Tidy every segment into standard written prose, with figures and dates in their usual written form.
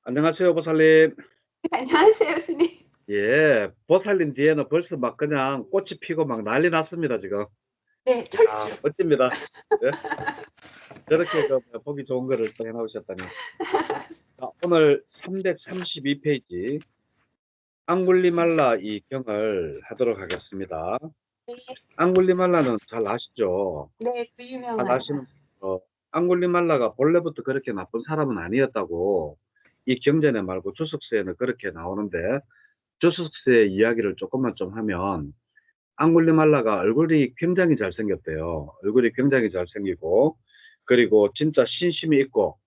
안녕하세요, 보살님. 안녕하세요, 스님. 예, 보살님 뒤에는 벌써 막 그냥 꽃이 피고 막 난리 났습니다, 지금. 네, 야, 철쭉. 멋집니다. 예? 저렇게 보기 좋은 거를 또 해놓으셨다니. 자, 오늘 332페이지, 앙굴리말라 이 경을 하도록 하겠습니다. 네, 앙굴리말라는 잘 아시죠? 네, 그 잘 유명한. 아시는, 앙굴리말라가 본래부터 그렇게 나쁜 사람은 아니었다고 이 경전에 말고 주석서에는 그렇게 나오는데, 주석서의 이야기를 조금만 좀 하면, 앙굴리말라가 얼굴이 굉장히 잘생겼대요. 얼굴이 굉장히 잘생기고, 그리고 진짜 신심이 있고,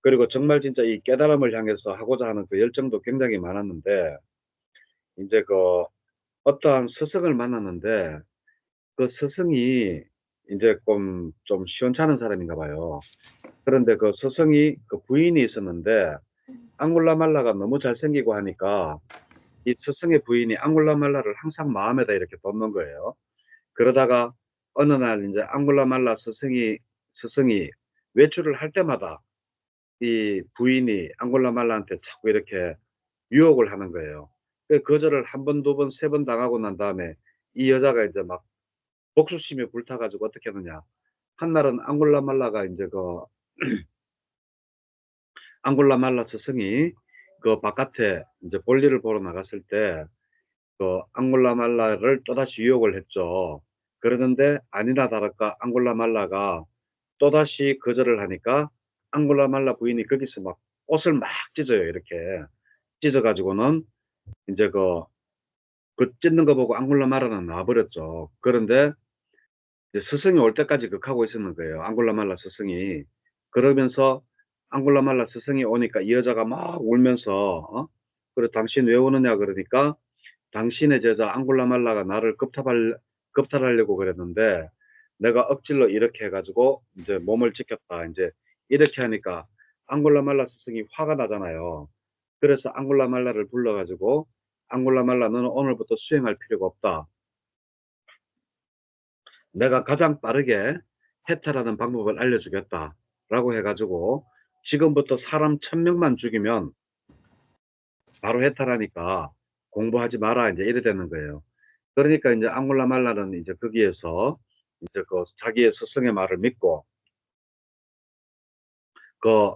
그리고 정말 진짜 이 깨달음을 향해서 하고자 하는 그 열정도 굉장히 많았는데, 이제 어떠한 스승을 만났는데, 그 스승이 이제 좀 시원찮은 사람인가 봐요. 그런데 그 스승이 그 부인이 있었는데, 앙굴라말라가 너무 잘생기고 하니까, 이 스승의 부인이 앙굴라말라를 항상 마음에다 이렇게 뒀는 거예요. 그러다가 어느 날 이제 앙굴라말라 스승이 외출을 할 때마다 이 부인이 앙굴라말라한테 자꾸 이렇게 유혹을 하는 거예요. 그 거절을 한 번, 두 번, 세 번 당하고 난 다음에 이 여자가 이제 막 복수심에 불타가지고 어떻게 하느냐. 한날은 앙굴라말라가 이제 앙굴라말라 스승이 그 바깥에 이제 볼일을 보러 나갔을 때 앙골라말라를 또다시 유혹을 했죠. 그러는데 아니나 다를까 앙골라말라가 또다시 거절을 하니까 앙골라말라 부인이 거기서 막 옷을 막 찢어요. 이렇게 찢어가지고는 이제 찢는 거 보고 앙골라말라는 나와버렸죠. 그런데 이제 스승이 올 때까지 극하고 있었는 거예요. 앙골라말라 스승이. 그러면서 앙골라말라 스승이 오니까 이 여자가 막 울면서 그래 당신 왜 우느냐 그러니까 당신의 제자 앙굴라말라가 나를 겁탈하려고 그랬는데 내가 억질로 이렇게 해가지고 이제 몸을 지켰다. 이제 이렇게 하니까 앙굴라말라 스승이 화가 나잖아요. 그래서 앙굴라말라를 불러가지고 앙굴라말라 너는 오늘부터 수행할 필요가 없다. 내가 가장 빠르게 해탈하는 방법을 알려주겠다. 라고 해가지고 지금부터 사람 1000명만 죽이면 바로 해탈하니까 공부하지 마라. 이제 이래 되는 거예요. 그러니까 이제 앙골라말라는 이제 거기에서 이제 자기의 스승의 말을 믿고 그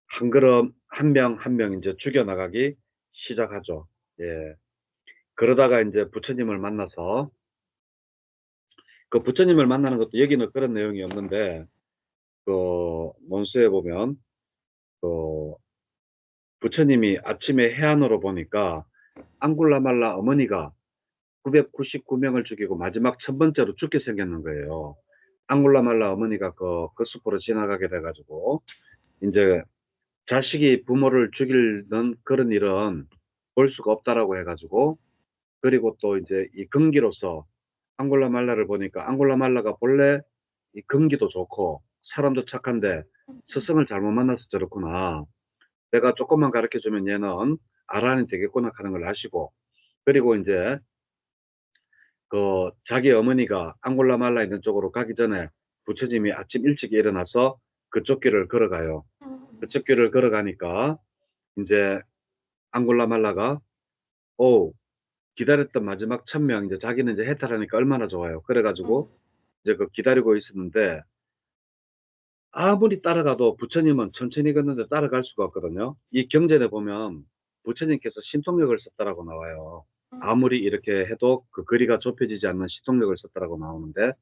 한 걸음 한 명 한 명 이제 죽여나가기 시작하죠. 예. 그러다가 이제 부처님을 만나서 그 부처님을 만나는 것도 여기는 그런 내용이 없는데 논수에 보면 그 부처님이 아침에 해안으로 보니까 앙굴라말라 어머니가 999명을 죽이고 마지막 첫 번째로 죽게 생겼는 거예요. 앙굴라말라 어머니가 그 숲으로 지나가게 돼가지고 이제 자식이 부모를 죽이는 그런 일은 볼 수가 없다라고 해가지고 그리고 또 이제 이 금기로서 앙골라말라를 보니까 앙골라말라가 본래 이 금기도 좋고 사람도 착한데 스승을 잘못 만나서 저렇구나. 내가 조금만 가르쳐주면 얘는 아란이 되겠구나 하는 걸 아시고 그리고 이제 자기 어머니가 앙골라말라 있는 쪽으로 가기 전에 부처님이 아침 일찍 일어나서 그쪽 길을 걸어가요. 그쪽 길을 걸어가니까 이제 앙골라말라가 오 기다렸던 마지막 1000명 이제 자기는 이제 해탈하니까 얼마나 좋아요. 그래가지고 이제 기다리고 있었는데 아무리 따라가도 부처님은 천천히 걷는데 따라갈 수가 없거든요. 이 경전에 보면 부처님께서 신통력을 썼다라고 나와요. 아무리 이렇게 해도 그 거리가 좁혀지지 않는 신통력을 썼다라고 나오는데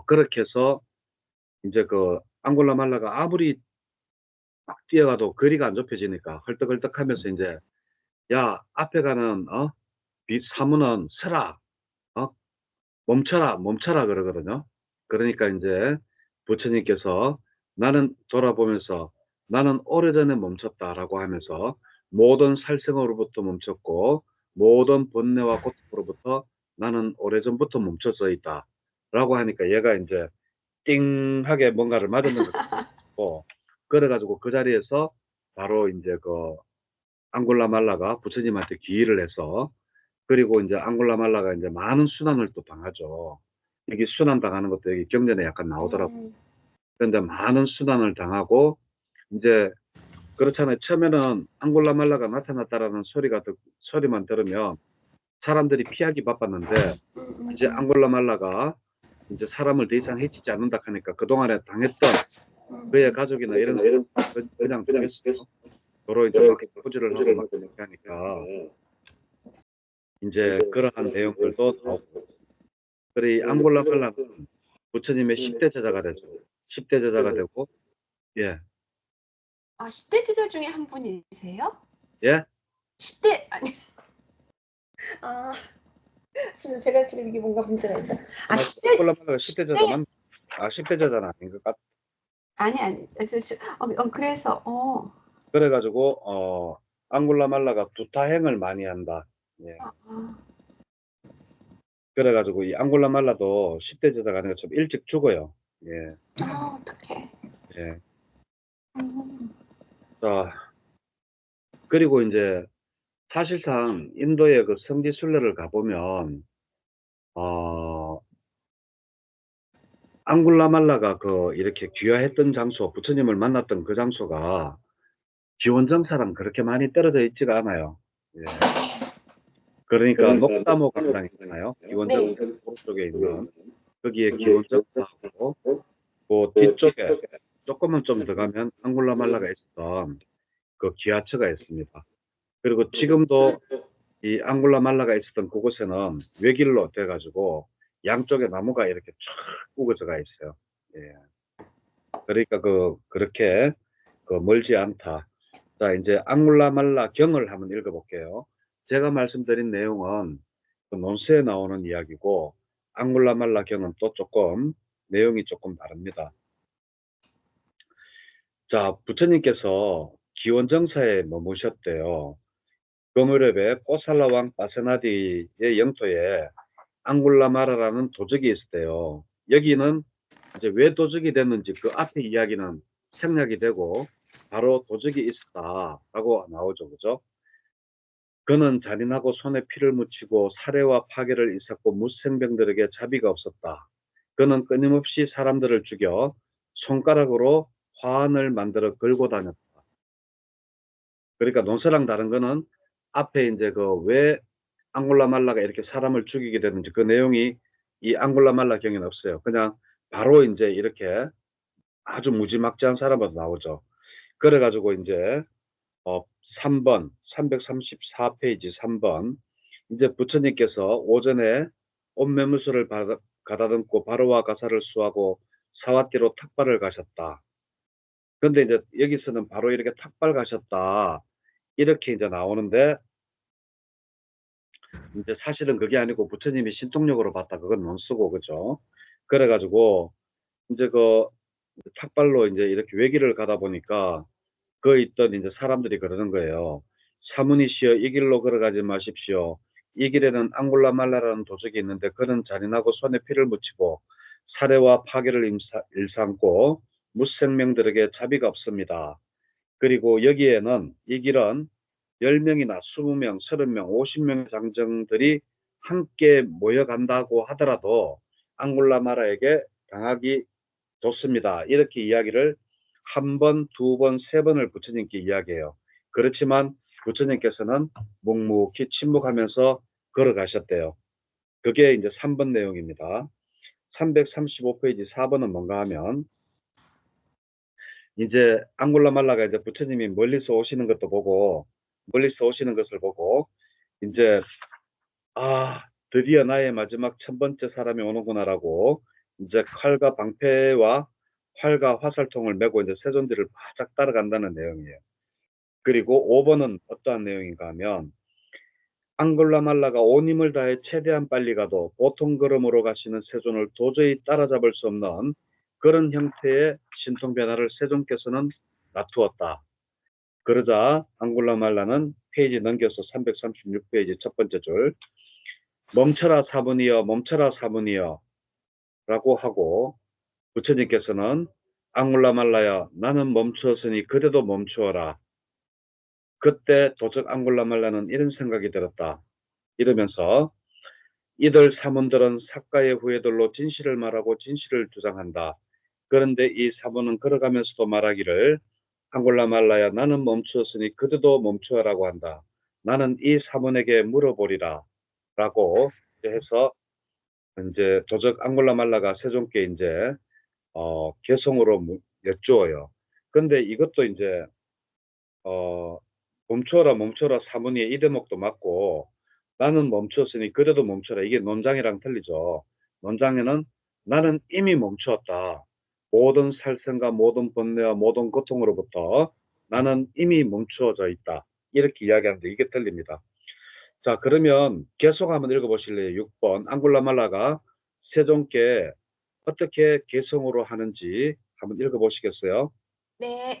그렇게 해서 이제 앙골라말라가 아무리 막 뛰어가도 거리가 안 좁혀지니까 헐떡헐떡하면서 이제 야 앞에 가는 사무는 서라 어 멈춰라 멈춰라 그러거든요. 그러니까 이제 부처님께서 나는 돌아보면서 나는 오래전에 멈췄다라고 하면서 모든 살생으로부터 멈췄고 모든 번뇌와 고통으로부터 나는 오래전부터 멈춰져 있다라고 하니까 얘가 이제 띵하게 뭔가를 맞았는 것 같고 그래가지고 그 자리에서 바로 이제 앙골라말라가 부처님한테 기의를 해서 그리고 이제 앙골라말라가 이제 많은 순환을 또 당하죠. 여기 순환 당하는 것도 여기 경전에 약간 나오더라고요. 그런데 많은 순환을 당하고 이제 그렇잖아요. 처음에는 앙골라말라가 나타났다라는 소리만 들으면 사람들이 피하기 바빴는데 이제 앙골라말라가 이제 사람을 더 이상 해치지 않는다 하니까 그동안에 당했던 그의 가족이나 이런 사람들 그냥 죽였어요. 서로 이제 막 포즈를 하고 막 이렇게 하니까 이제 그러한 내용들도 나오고. 그래 이 앙골라말라는 부처님의 10대 제자가 되죠. 10대 제자가 되고 예. 아, 10대 제자 중에 한 분이세요? 예? 10대 아니. 아, 진짜 제가 지금 이게 뭔가 문제가 있다. 아, 10대 앙골라말라가 10대 제자만 10대 제자는 아닌 것 같아. 아니. 그래서 그래 가지고 앙골라말라가 두타행을 많이 한다. 예. 아, 그래 가지고 이 앙골라말라도 10대 제자가 아니라 좀 일찍 죽어요. 예. 어떡해. 예. 음. 자, 그리고 이제 사실상 인도의 그 성지 순례를 가보면 어 앙골라말라가 그 이렇게 귀화했던 장소, 부처님을 만났던 그 장소가 기원정사랑 그렇게 많이 떨어져 있지가 않아요. 예. 그러니까 녹다모 강당 있잖아요. 기원정사 네. 오른쪽에 있는 거기에 기원정사하고 그 뒤쪽에 조금만 좀 더 가면 앙골라말라가 있었던 그 기하처가 있습니다. 그리고 지금도 이 앙골라말라가 있었던 그곳에는 외길로 돼가지고 양쪽에 나무가 이렇게 쫙 우거져가 있어요. 예. 그러니까 그렇게 멀지 않다. 자, 이제 앙골라말라 경을 한번 읽어볼게요. 제가 말씀드린 내용은 그 논수에 나오는 이야기고 앙골라말라 경은 또 조금 내용이 조금 다릅니다. 자, 부처님께서 기원정사에 머무셨대요. 그 무렵에 포살라 왕 파세나디의 영토에 앙골라마라라는 도적이 있었대요. 여기는 이제 왜 도적이 됐는지 그 앞에 이야기는 생략이 되고 바로 도적이 있었다라고 나오죠. 그죠? 그는 잔인하고 손에 피를 묻히고 살해와 파괴를 일삼고 무생병들에게 자비가 없었다. 그는 끊임없이 사람들을 죽여 손가락으로 화환을 만들어 걸고 다녔다. 그러니까 논설랑 다른 거는 앞에 이제 그 왜 앙골라말라가 이렇게 사람을 죽이게 되는지 그 내용이 이 앙골라말라 경에는 없어요. 그냥 바로 이제 이렇게 아주 무지막지한 사람으로 나오죠. 그래가지고 이제 3번 334페이지 3번 이제 부처님께서 오전에 옷매무술을 가다듬고 바로와 가사를 수하고 사와띠로 탁발을 가셨다. 근데 이제 여기서는 바로 이렇게 탁발 가셨다. 이렇게 이제 나오는데 이제 사실은 그게 아니고 부처님이 신통력으로 봤다. 그건 논쓰고 그죠? 그래가지고 이제 그 탁발로 이제 이렇게 외길을 가다 보니까 그 있던 이제 사람들이 그러는 거예요. 사문이시여 이 길로 걸어가지 마십시오. 이 길에는 앙골라말라라는 도적이 있는데 그는 잔인하고 손에 피를 묻히고 살해와 파괴를 일삼고 무생명들에게 자비가 없습니다. 그리고 여기에는 이 길은 10명이나 20명, 30명, 50명의 장정들이 함께 모여간다고 하더라도 앙골라마라에게 당하기 좋습니다. 이렇게 이야기를 한 번, 두 번, 세 번을 부처님께 이야기해요. 그렇지만 부처님께서는 묵묵히 침묵하면서 걸어가셨대요. 그게 이제 3번 내용입니다. 335페이지 4번은 뭔가 하면 이제 앙골라말라가 이제 부처님이 멀리서 오시는 것도 보고 멀리서 오시는 것을 보고 이제 드디어 나의 마지막 첫 번째 사람이 오는구나라고 이제 칼과 방패와 활과 화살통을 메고 이제 세존들을 바짝 따라간다는 내용이에요. 그리고 5번은 어떠한 내용인가 하면 앙골라말라가 온 힘을 다해 최대한 빨리 가도 보통 걸음으로 가시는 세존을 도저히 따라잡을 수 없는 그런 형태의 신통 변화를 세존께서는 놔두었다. 그러자 앙골라말라는 페이지 넘겨서 336페이지 첫 번째 줄 멈춰라 사분이여 멈춰라 사분이여 라고 하고 부처님께서는 앙골라말라야 나는 멈추었으니 그대도 멈추어라. 그때 도적 앙골라말라는 이런 생각이 들었다. 이러면서 이들 사문들은 사가의 후예들로 진실을 말하고 진실을 주장한다. 그런데 이 사문은 걸어가면서도 말하기를 앙골라말라야 나는 멈추었으니 그대도 멈추어라고 한다. 나는 이 사문에게 물어보리라 라고 해서 이제 도적 앙골라말라가 세종께 이제 개성으로 여쭈어요. 근데 이것도 이제 멈춰라 멈춰라 사문의 이 대목도 맞고 나는 멈췄으니 그래도 멈춰라 이게 논장이랑 틀리죠. 논장에는 나는 이미 멈추었다. 모든 살생과 모든 번뇌와 모든 고통으로부터 나는 이미 멈추어져 있다. 이렇게 이야기하는데 이게 틀립니다. 자, 그러면 계속 한번 읽어보실래요? 6번 앙골라말라가 세종께 어떻게 개성으로 하는지 한번 읽어보시겠어요? 네.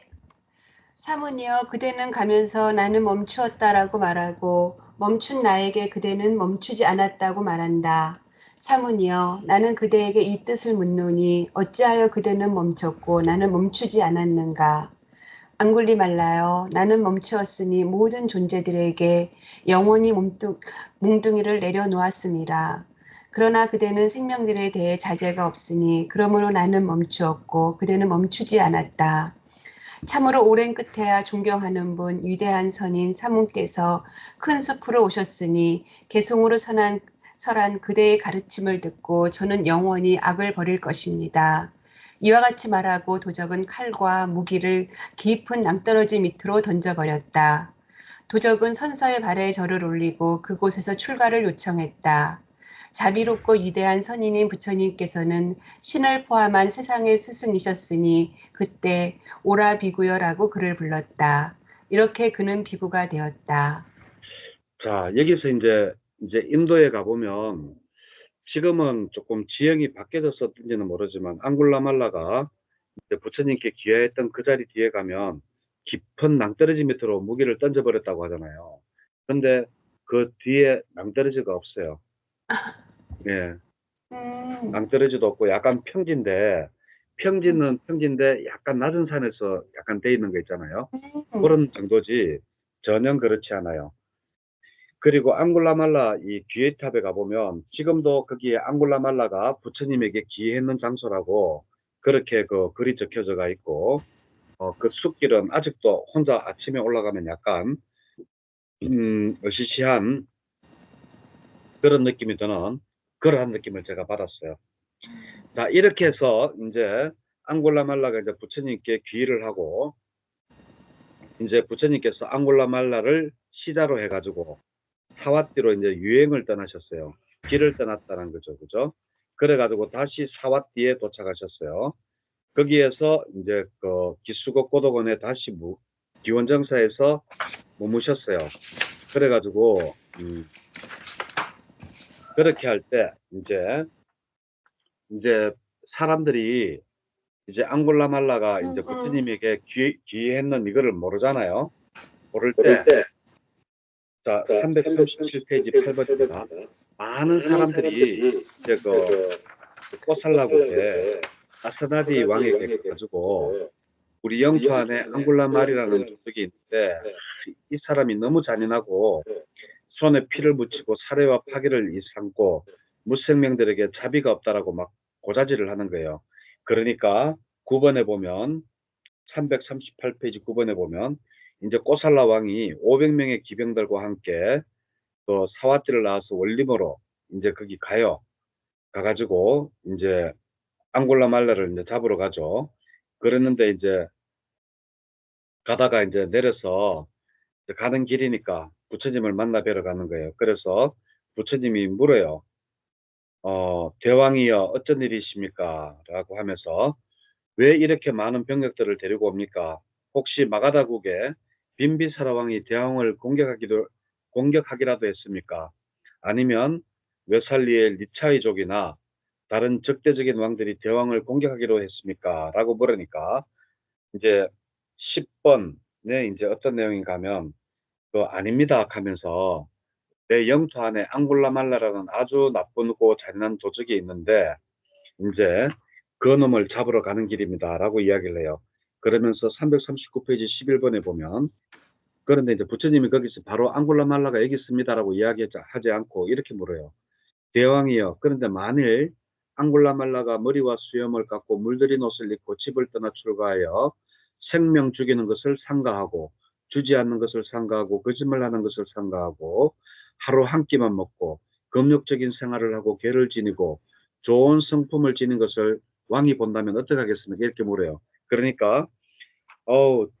사문이여 그대는 가면서 나는 멈추었다라고 말하고 멈춘 나에게 그대는 멈추지 않았다고 말한다. 사문이여 나는 그대에게 이 뜻을 묻노니 어찌하여 그대는 멈췄고 나는 멈추지 않았는가. 앙굴리말라여 나는 멈추었으니 모든 존재들에게 영원히 뭉뚱이를 내려놓았음이라. 그러나 그대는 생명들에 대해 자제가 없으니 그러므로 나는 멈추었고 그대는 멈추지 않았다. 참으로 오랜 끝에야 존경하는 분 위대한 선인 사문께서 큰 숲으로 오셨으니 개송으로 설한 그대의 가르침을 듣고 저는 영원히 악을 버릴 것입니다. 이와 같이 말하고 도적은 칼과 무기를 깊은 낭떠러지 밑으로 던져버렸다. 도적은 선서의 발에 절을 올리고 그곳에서 출가를 요청했다. 자비롭고 위대한 선인인 부처님께서는 신을 포함한 세상의 스승이셨으니 그때 오라 비구여라고 그를 불렀다. 이렇게 그는 비구가 되었다. 자, 여기서 이제 인도에 가보면 지금은 조금 지형이 바뀌어졌었는지는 모르지만 앙굴라말라가 이제 부처님께 귀화했던 그 자리 뒤에 가면 깊은 낭떠러지 밑으로 무기를 던져버렸다고 하잖아요. 근데 그 뒤에 낭떠러지가 없어요. 예, 낭떠러지도 없고 약간 평지는 평지인데 약간 낮은 산에서 약간 돼 있는 거 있잖아요. 그런 정도지 전혀 그렇지 않아요. 그리고 앙굴라말라 이 귀에탑에 가보면 지금도 거기에 앙굴라말라가 부처님에게 귀했는 장소라고 그렇게 그 글이 적혀져가 있고 그 숲길은 아직도 혼자 아침에 올라가면 약간 으시시한 그런 느낌이 드는 그러한 느낌을 제가 받았어요. 자, 이렇게 해서 이제 앙골라말라가 이제 부처님께 귀의를 하고 이제 부처님께서 앙골라말라를 시자로 해가지고 사왓디로 이제 유행을 떠나셨어요. 길을 떠났다는 거죠, 그죠? 그래가지고 다시 사왓디에 도착하셨어요. 거기에서 이제 그 기수국 고도원에 다시 기원정사에서 머무셨어요. 그래가지고 그렇게 할 때 이제 사람들이 이제 앙골라말라가 이제 부처님에게 귀했는 이거를 모르잖아요. 모를 때, 자, 337페이지 8번입니다. 많은 사람들이 이제 그 꽃살라국에 아사나디 왕에게 가지고 우리 영토 안에 앙골라말이라는 조석이 있는데 이 사람이 너무 잔인하고 손에 피를 묻히고 살해와 파괴를 일삼고 무생명들에게 자비가 없다라고 막 고자질을 하는 거예요. 그러니까 9번에 보면 338페이지 9번에 보면 이제 꼬살라 왕이 500명의 기병들과 함께 그 사와띠를 나와서 원림으로 이제 거기 가요. 가가지고 이제 앙골라 말라를 이제 잡으러 가죠. 그랬는데 이제 가다가 이제 내려서 이제 가는 길이니까 부처님을 만나 뵈러 가는 거예요. 그래서 부처님이 물어요. 대왕이여 어쩐 일이십니까? 라고 하면서 왜 이렇게 많은 병력들을 데리고 옵니까? 혹시 마가다국의 빈비사라 왕이 대왕을 공격하기라도 했습니까? 아니면 웨살리의 리차이족이나 다른 적대적인 왕들이 대왕을 공격하기로 했습니까? 라고 물으니까 이제 10번에 이제 어떤 내용인가 하면 아닙니다 하면서 내 영토 안에 앙골라말라라는 아주 나쁘고 잔인한 도적이 있는데 이제 그 놈을 잡으러 가는 길입니다 라고 이야기를 해요. 그러면서 339페이지 11번에 보면 그런데 이제 부처님이 거기서 바로 앙골라말라가 여기 있습니다라고 이야기하지 않고 이렇게 물어요. 대왕이여 그런데 만일 앙골라말라가 머리와 수염을 깎고 물들인 옷을 입고 집을 떠나 출가하여 생명 죽이는 것을 삼가하고 주지 않는 것을 삼가하고 거짓말하는 것을 삼가하고 하루 한 끼만 먹고 금욕적인 생활을 하고 계를 지니고 좋은 성품을 지닌 것을 왕이 본다면 어떻게 하겠습니까? 이렇게 물어요. 그러니까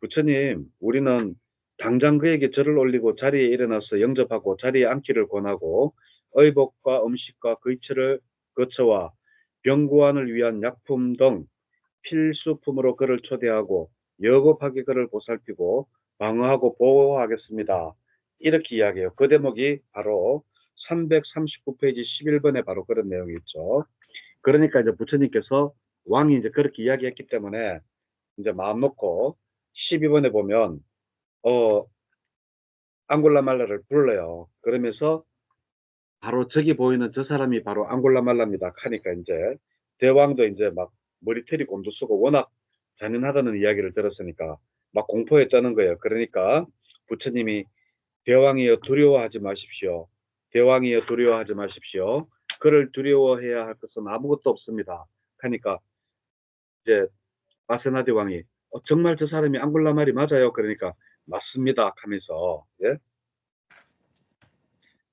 부처님, 우리는 당장 그에게 절을 올리고 자리에 일어나서 영접하고 자리에 앉기를 권하고 의복과 음식과 거처를 거처와 병구안을 위한 약품 등 필수품으로 그를 초대하고 여급하게 그를 보살피고 방어하고 보호하겠습니다. 이렇게 이야기해요. 그 대목이 바로 339페이지 11번에 바로 그런 내용이 있죠. 그러니까 이제 부처님께서 왕이 이제 그렇게 이야기했기 때문에 이제 마음 놓고 12번에 보면 앙골라말라를 불러요. 그러면서 바로 저기 보이는 저 사람이 바로 앙골라말라입니다. 하니까 이제 대왕도 이제 막 머리털이 곤두서고 워낙 잔인하다는 이야기를 들었으니까 막 공포에 떠는 거예요. 그러니까 부처님이 대왕이여 두려워하지 마십시오. 대왕이여 두려워하지 마십시오. 그를 두려워해야 할 것은 아무것도 없습니다. 하니까 이제 마세나데 왕이 정말 저 사람이 앙골라 말이 맞아요. 그러니까 맞습니다 하면서 예?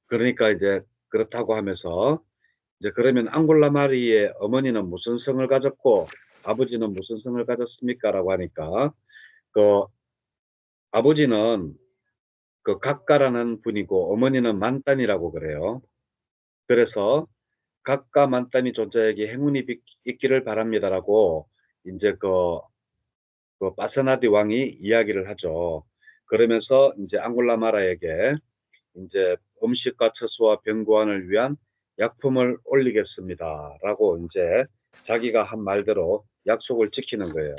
그러니까 이제 그렇다고 하면서 이제 그러면 앙골라 마리의 어머니는 무슨 성을 가졌고 아버지는 무슨 성을 가졌습니까? 라고 하니까 그 아버지는 그 각가라는 분이고 어머니는 만단이라고 그래요. 그래서 각가 만단이 존재에게 행운이 있기를 바랍니다라고 이제 그 파사나디 왕이 이야기를 하죠. 그러면서 이제 앙골라 마라에게 이제 음식과 처수와 병고안을 위한 약품을 올리겠습니다. 라고 이제 자기가 한 말대로 약속을 지키는 거예요.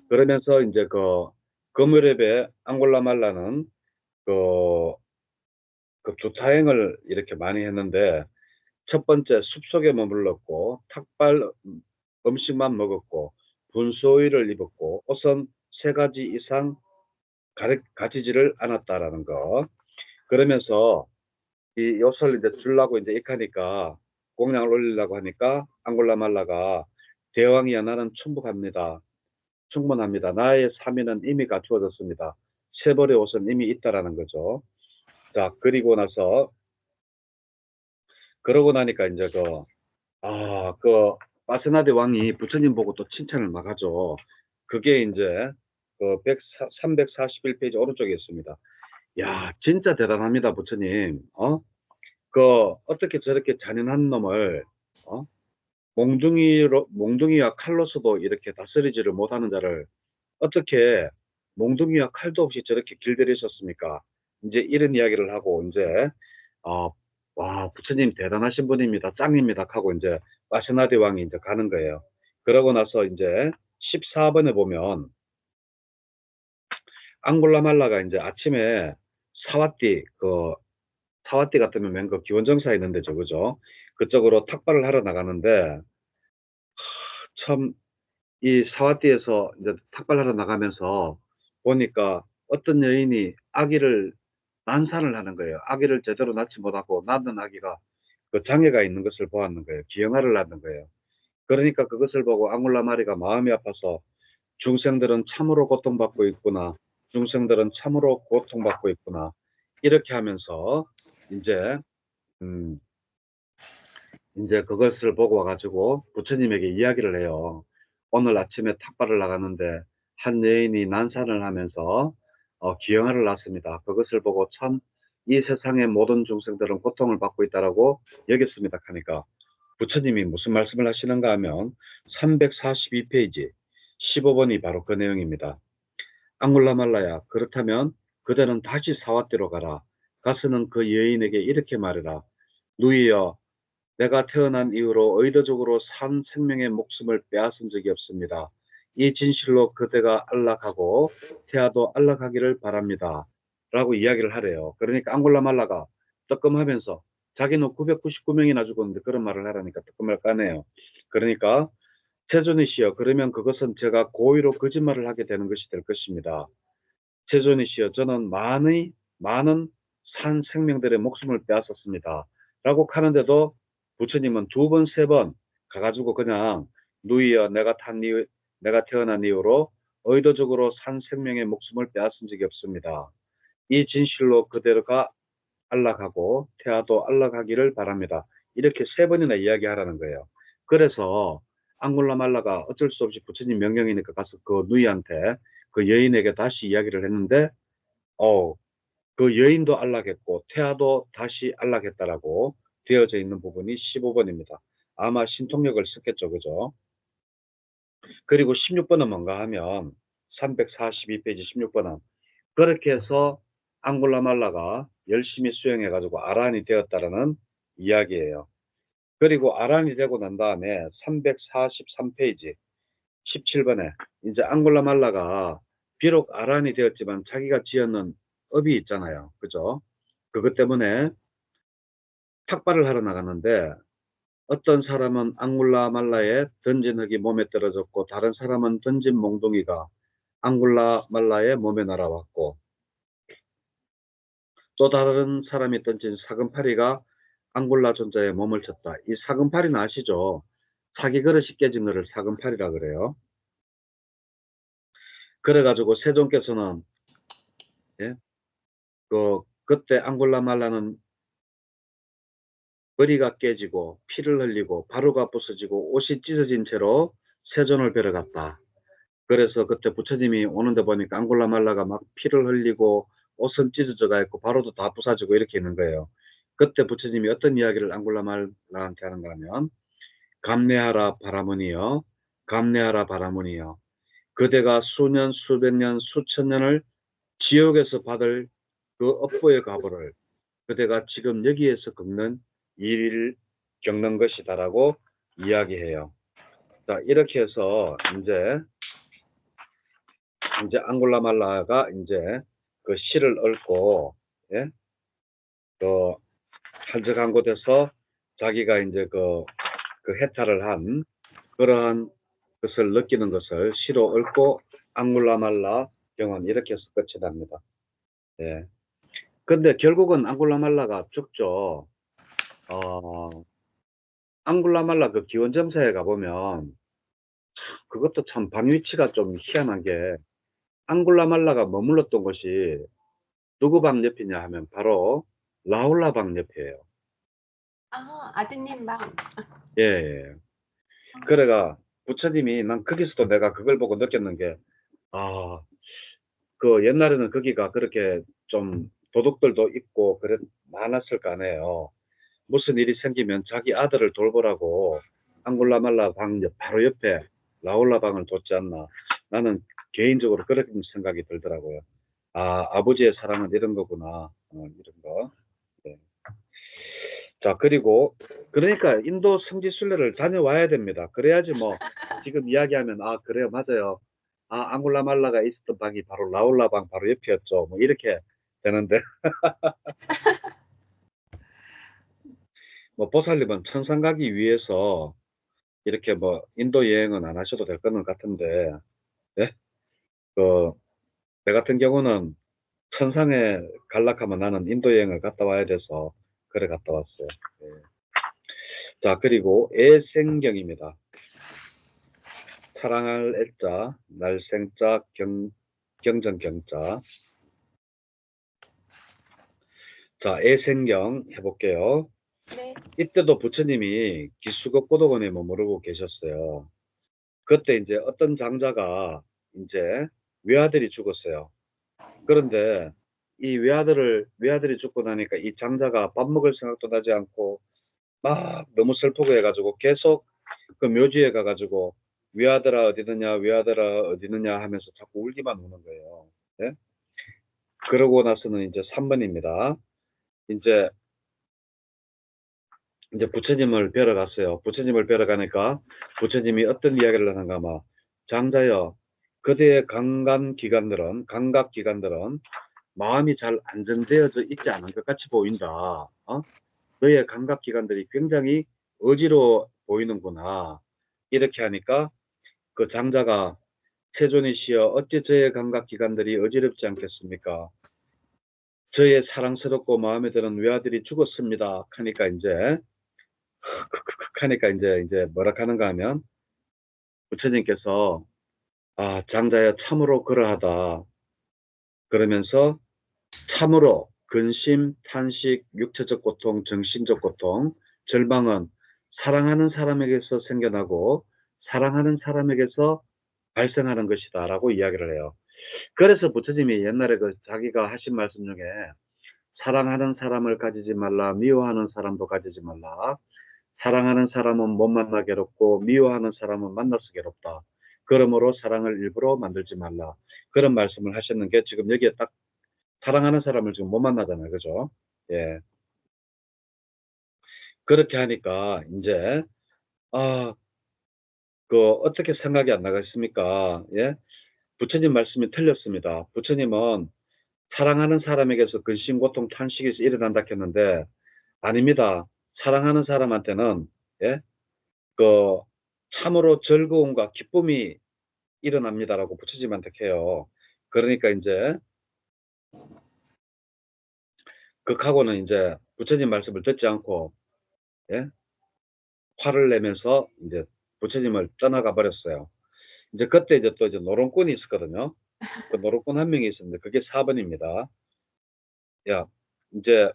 그러면서 이제 그 무렵에 앙골라 말라는 그, 그 주차행을 이렇게 많이 했는데 첫 번째 숲속에 머물렀고 탁발 음식만 먹었고 분소의를 입었고 옷은 3가지 이상 가지지를 않았다라는 거. 그러면서 이 요소를 이제 주려고 이제 익하니까 공양을 올리려고 하니까 앙골라 말라가 대왕이야 나는 충분합니다. 나의 사미는 이미 갖추어졌습니다. 세 벌의 옷은 이미 있다라는 거죠. 자 그러고 나니까 이제 파세나데 왕이 부처님 보고 또 칭찬을 막 하죠. 그게 이제 341페이지 오른쪽에 있습니다. 야, 진짜 대단합니다, 부처님. 어떻게 저렇게 잔인한 놈을, 몽둥이와 칼로서도 이렇게 다스리지를 못하는 자를 어떻게 몽둥이와 칼도 없이 저렇게 길들이셨습니까? 이제 이런 이야기를 하고, 이제, 와, 부처님 대단하신 분입니다. 짱입니다. 하고 이제, 마세나데 왕이 이제 가는 거예요. 그러고 나서 이제 14번에 보면, 앙골라 말라가 이제 아침에 사와띠, 사와띠 같으면 맨 그 기원정사에 있는 데죠, 그죠? 그쪽으로 탁발을 하러 나가는데, 참, 이 사와띠에서 이제 탁발하러 나가면서 보니까 어떤 여인이 아기를 난산을 하는 거예요. 아기를 제대로 낳지 못하고 낳는 아기가 그 장애가 있는 것을 보았는 거예요. 기형아를 낳는 거예요. 그러니까 그것을 보고 앙골라 마리가 마음이 아파서 중생들은 참으로 고통받고 있구나. 중생들은 참으로 고통받고 있구나. 이렇게 하면서 이제 음, 이제 그것을 보고 와가지고 부처님에게 이야기를 해요. 오늘 아침에 탁발을 나갔는데 한 여인이 난산을 하면서 기형아를 낳습니다. 그것을 보고 참 이 세상의 모든 중생들은 고통을 받고 있다라고 여겼습니다. 하니까 부처님이 무슨 말씀을 하시는가 하면 342페이지 15번이 바로 그 내용입니다. 앙골라말라야 그렇다면 그대는 다시 사와띠로 가라. 가서는 그 여인에게 이렇게 말해라. 누이여 내가 태어난 이후로 의도적으로 산 생명의 목숨을 빼앗은 적이 없습니다. 이 진실로 그대가 안락하고 태아도 안락하기를 바랍니다. 라고 이야기를 하래요. 그러니까 앙골라 말라가 뜨끔하면서 자기는 999명이나 죽었는데 그런 말을 하라니까 뜨끔할 까네요. 그러니까 세존이시여 그러면 그것은 제가 고의로 거짓말을 하게 되는 것이 될 것입니다. 세존이시여 저는 많은 산 생명들의 목숨을 빼앗았습니다. 라고 하는데도 부처님은 2번, 3번 가가지고 그냥 누이여 내가 태어난 이후로 의도적으로 산 생명의 목숨을 빼앗은 적이 없습니다. 이 진실로 그대로가 안락하고 태아도 안락하기를 바랍니다. 이렇게 3번이나 이야기하라는 거예요. 그래서 앙골라말라가 어쩔 수 없이 부처님 명령이니까 가서 그 누이한테 그 여인에게 다시 이야기를 했는데 그 여인도 안락했고 태아도 다시 안락했다라고 되어져 있는 부분이 15번입니다. 아마 신통력을 썼겠죠. 그죠? 그리고 16번은 뭔가 하면 342페이지 16번은 그렇게 해서 앙골라말라가 열심히 수행해가지고 아란이 되었다라는 이야기예요. 그리고 아란이 되고 난 다음에 343페이지 17번에 이제 앙골라말라가 비록 아란이 되었지만 자기가 지었는 업이 있잖아요. 그죠? 그것 때문에 탁발을 하러 나갔는데 어떤 사람은 앙골라말라의 던진 흙이 몸에 떨어졌고 다른 사람은 던진 몽둥이가 앙골라말라의 몸에 날아왔고 또 다른 사람이 던진 사금파리가 앙골라 존자의 몸을 쳤다. 이 사금파리는 아시죠? 사기 그릇이 깨진 거를 사금파리라 그래요. 그래가지고 세종께서는 예? 그때 앙골라말라는 머리가 깨지고 피를 흘리고 바루가 부서지고 옷이 찢어진 채로 세존을 뵈러 갔다. 그래서 그때 부처님이 오는데 보니까 앙골라말라가 막 피를 흘리고 옷은 찢어져가 있고 바로도 다 부서지고 이렇게 있는 거예요. 그때 부처님이 어떤 이야기를 앙골라말라한테 하는가 하면 감내하라 바라문이여 감내하라 바라문이여 그대가 수년 수백 년 수천 년을 지옥에서 받을 그 업보의 가보를 그대가 지금 여기에서 겪는 일을 겪는 것이다라고 이야기해요. 자, 이렇게 해서 이제 앙골라말라가 이제 그 실을 얽고, 예? 그 한적한 곳에서 자기가 이제 그 해탈을 한 그러한 것을 느끼는 것을 시로 얽고 앙골라말라 경은 이렇게 해서 끝이 납니다. 예. 근데 결국은 앙골라말라가 죽죠. 앙골라말라 그 기원점사에 가보면 그것도 참 방 위치가 좀 희한한 게 앙골라말라가 머물렀던 곳이 누구 방 옆이냐 하면 바로 라울라 방 옆이에요. 아, 아드님 방. 예, 예. 그래가 부처님이 난 거기서도 내가 그걸 보고 느꼈는 게 그 옛날에는 거기가 그렇게 좀 도둑들도 있고 그래 많았을 거 아니에요. 무슨 일이 생기면 자기 아들을 돌보라고 앙골라말라 방 바로 옆에 라울라 방을 뒀지 않나. 나는 개인적으로 그런 생각이 들더라고요. 아버지의 사랑은 이런 거구나. 이런 거. 네. 자, 그리고 그러니까 인도 성지순례를 다녀와야 됩니다. 그래야지 뭐 지금 이야기하면 그래요 맞아요. 앙골라말라가 있었던 방이 바로 라울라 방 바로 옆이었죠. 뭐 이렇게 되는데 뭐 보살님은 천상 가기 위해서 이렇게 뭐 인도 여행은 안 하셔도 될 거는 같은데 예? 그 내 같은 경우는 천상에 갈락하면 나는 인도 여행을 갔다 와야 돼서 그래 갔다 왔어요. 예. 자, 그리고 애생경입니다. 사랑할 애자, 날생자, 경전경자. 자, 애생경 해볼게요. 네. 이때도 부처님이 기수급 고도원에 머무르고 계셨어요. 그때 이제 어떤 장자가 이제 외아들이 죽었어요. 그런데 이 외아들이 죽고 나니까 이 장자가 밥 먹을 생각도 나지 않고 막 너무 슬프고 해가지고 계속 그 묘지에 가가지고 외아들아 어디 있느냐 외아들아 어디 있느냐 하면서 자꾸 울기만 우는 거예요. 네? 그러고 나서는 이제 3번입니다. 이제 부처님을 뵈러 갔어요. 부처님을 뵈러 가니까 부처님이 어떤 이야기를 하는가 막 장자여 그대의 감각기관들은 마음이 잘 안정되어져 있지 않은 것 같이 보인다. 너의 감각기관들이 굉장히 어지러워 보이는구나. 이렇게 하니까 그 장자가 세존이시여 어찌 저의 감각기관들이 어지럽지 않겠습니까? 저의 사랑스럽고 마음에 드는 외아들이 죽었습니다. 하니까 이제 뭐라 하는가 하면 부처님께서 장자여 참으로 그러하다. 그러면서 참으로 근심, 탄식, 육체적 고통, 정신적 고통, 절망은 사랑하는 사람에게서 생겨나고 사랑하는 사람에게서 발생하는 것이다 라고 이야기를 해요. 그래서 부처님이 옛날에 자기가 하신 말씀 중에 사랑하는 사람을 가지지 말라, 미워하는 사람도 가지지 말라. 사랑하는 사람은 못 만나 괴롭고 미워하는 사람은 만나서 괴롭다. 그러므로 사랑을 일부러 만들지 말라. 그런 말씀을 하셨는 게 지금 여기에 딱 사랑하는 사람을 지금 못 만나잖아요. 그죠? 예. 그렇게 하니까 이제 어떻게 생각이 안 나겠습니까? 예? 부처님 말씀이 틀렸습니다. 부처님은 사랑하는 사람에게서 근심, 고통, 탄식이 일어난다 했는데 아닙니다. 사랑하는 사람한테는 예? 참으로 즐거움과 기쁨이 일어납니다라고 부처님한테 해요. 그러니까 이제 극하고는 이제 부처님 말씀을 듣지 않고 예? 화를 내면서 이제 부처님을 떠나가 버렸어요. 이제 그때 이제 또 이제 노론꾼이 있었거든요. 그 노론꾼 한 명이 있었는데 그게 4번입니다. 야, 이제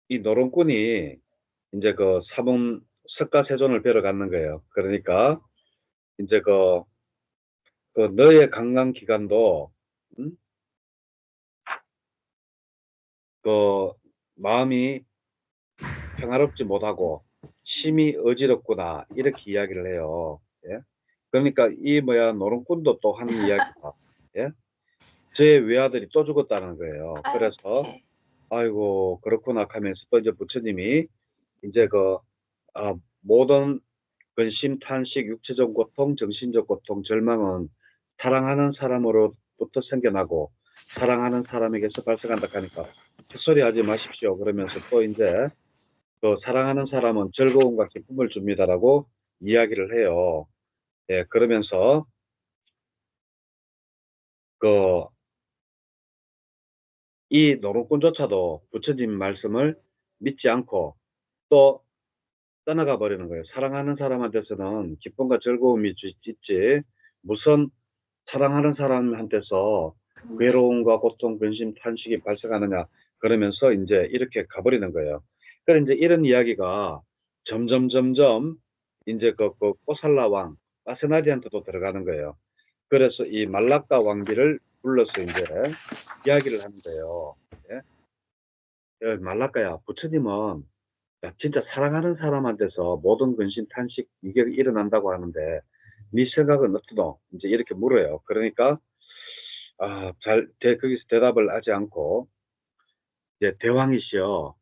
이 노론꾼이 이제 그 사본 석가세존을 뵈러 갔는 거예요. 그러니까 이제 너의 관광 기간도 음? 그 마음이 평화롭지 못하고 심히 어지럽구나 이렇게 이야기를 해요. 예? 그러니까 이 노론꾼도 또 하는 이야기가 예? 저의 외아들이 또 죽었다는 거예요. 아, 그래서 어떡해. 아이고 그렇구나 하면서 또 이제 부처님이 이제 모든 근심, 탄식, 육체적 고통, 정신적 고통, 절망은 사랑하는 사람으로부터 생겨나고 사랑하는 사람에게서 발생한다 하니까 헛소리 하지 마십시오. 그러면서 또 이제 사랑하는 사람은 즐거움과 기쁨을 줍니다라고 이야기를 해요. 예, 그러면서 이 노론꾼조차도 부처님 말씀을 믿지 않고 또 떠나가 버리는 거예요. 사랑하는 사람한테서는 기쁨과 즐거움이 있지 무슨 사랑하는 사람한테서 괴로움과 고통, 근심, 탄식이 발생하느냐 그러면서 이제 이렇게 가버리는 거예요. 그래서 이제 이런 이야기가 점점 이제 꼬살라 왕 아세나디한테도 들어가는 거예요. 그래서 이 말라카 왕비를 불러서 이제 이야기를 하는 거예요. 예? 말라카야, 부처님은 야, 진짜 사랑하는 사람한테서 모든 근심, 탄식 이게 일어난다고 하는데 네 생각은 어떠노? 이제 이렇게 물어요. 그러니까 거기서 대답을 하지 않고 이제 대왕이시여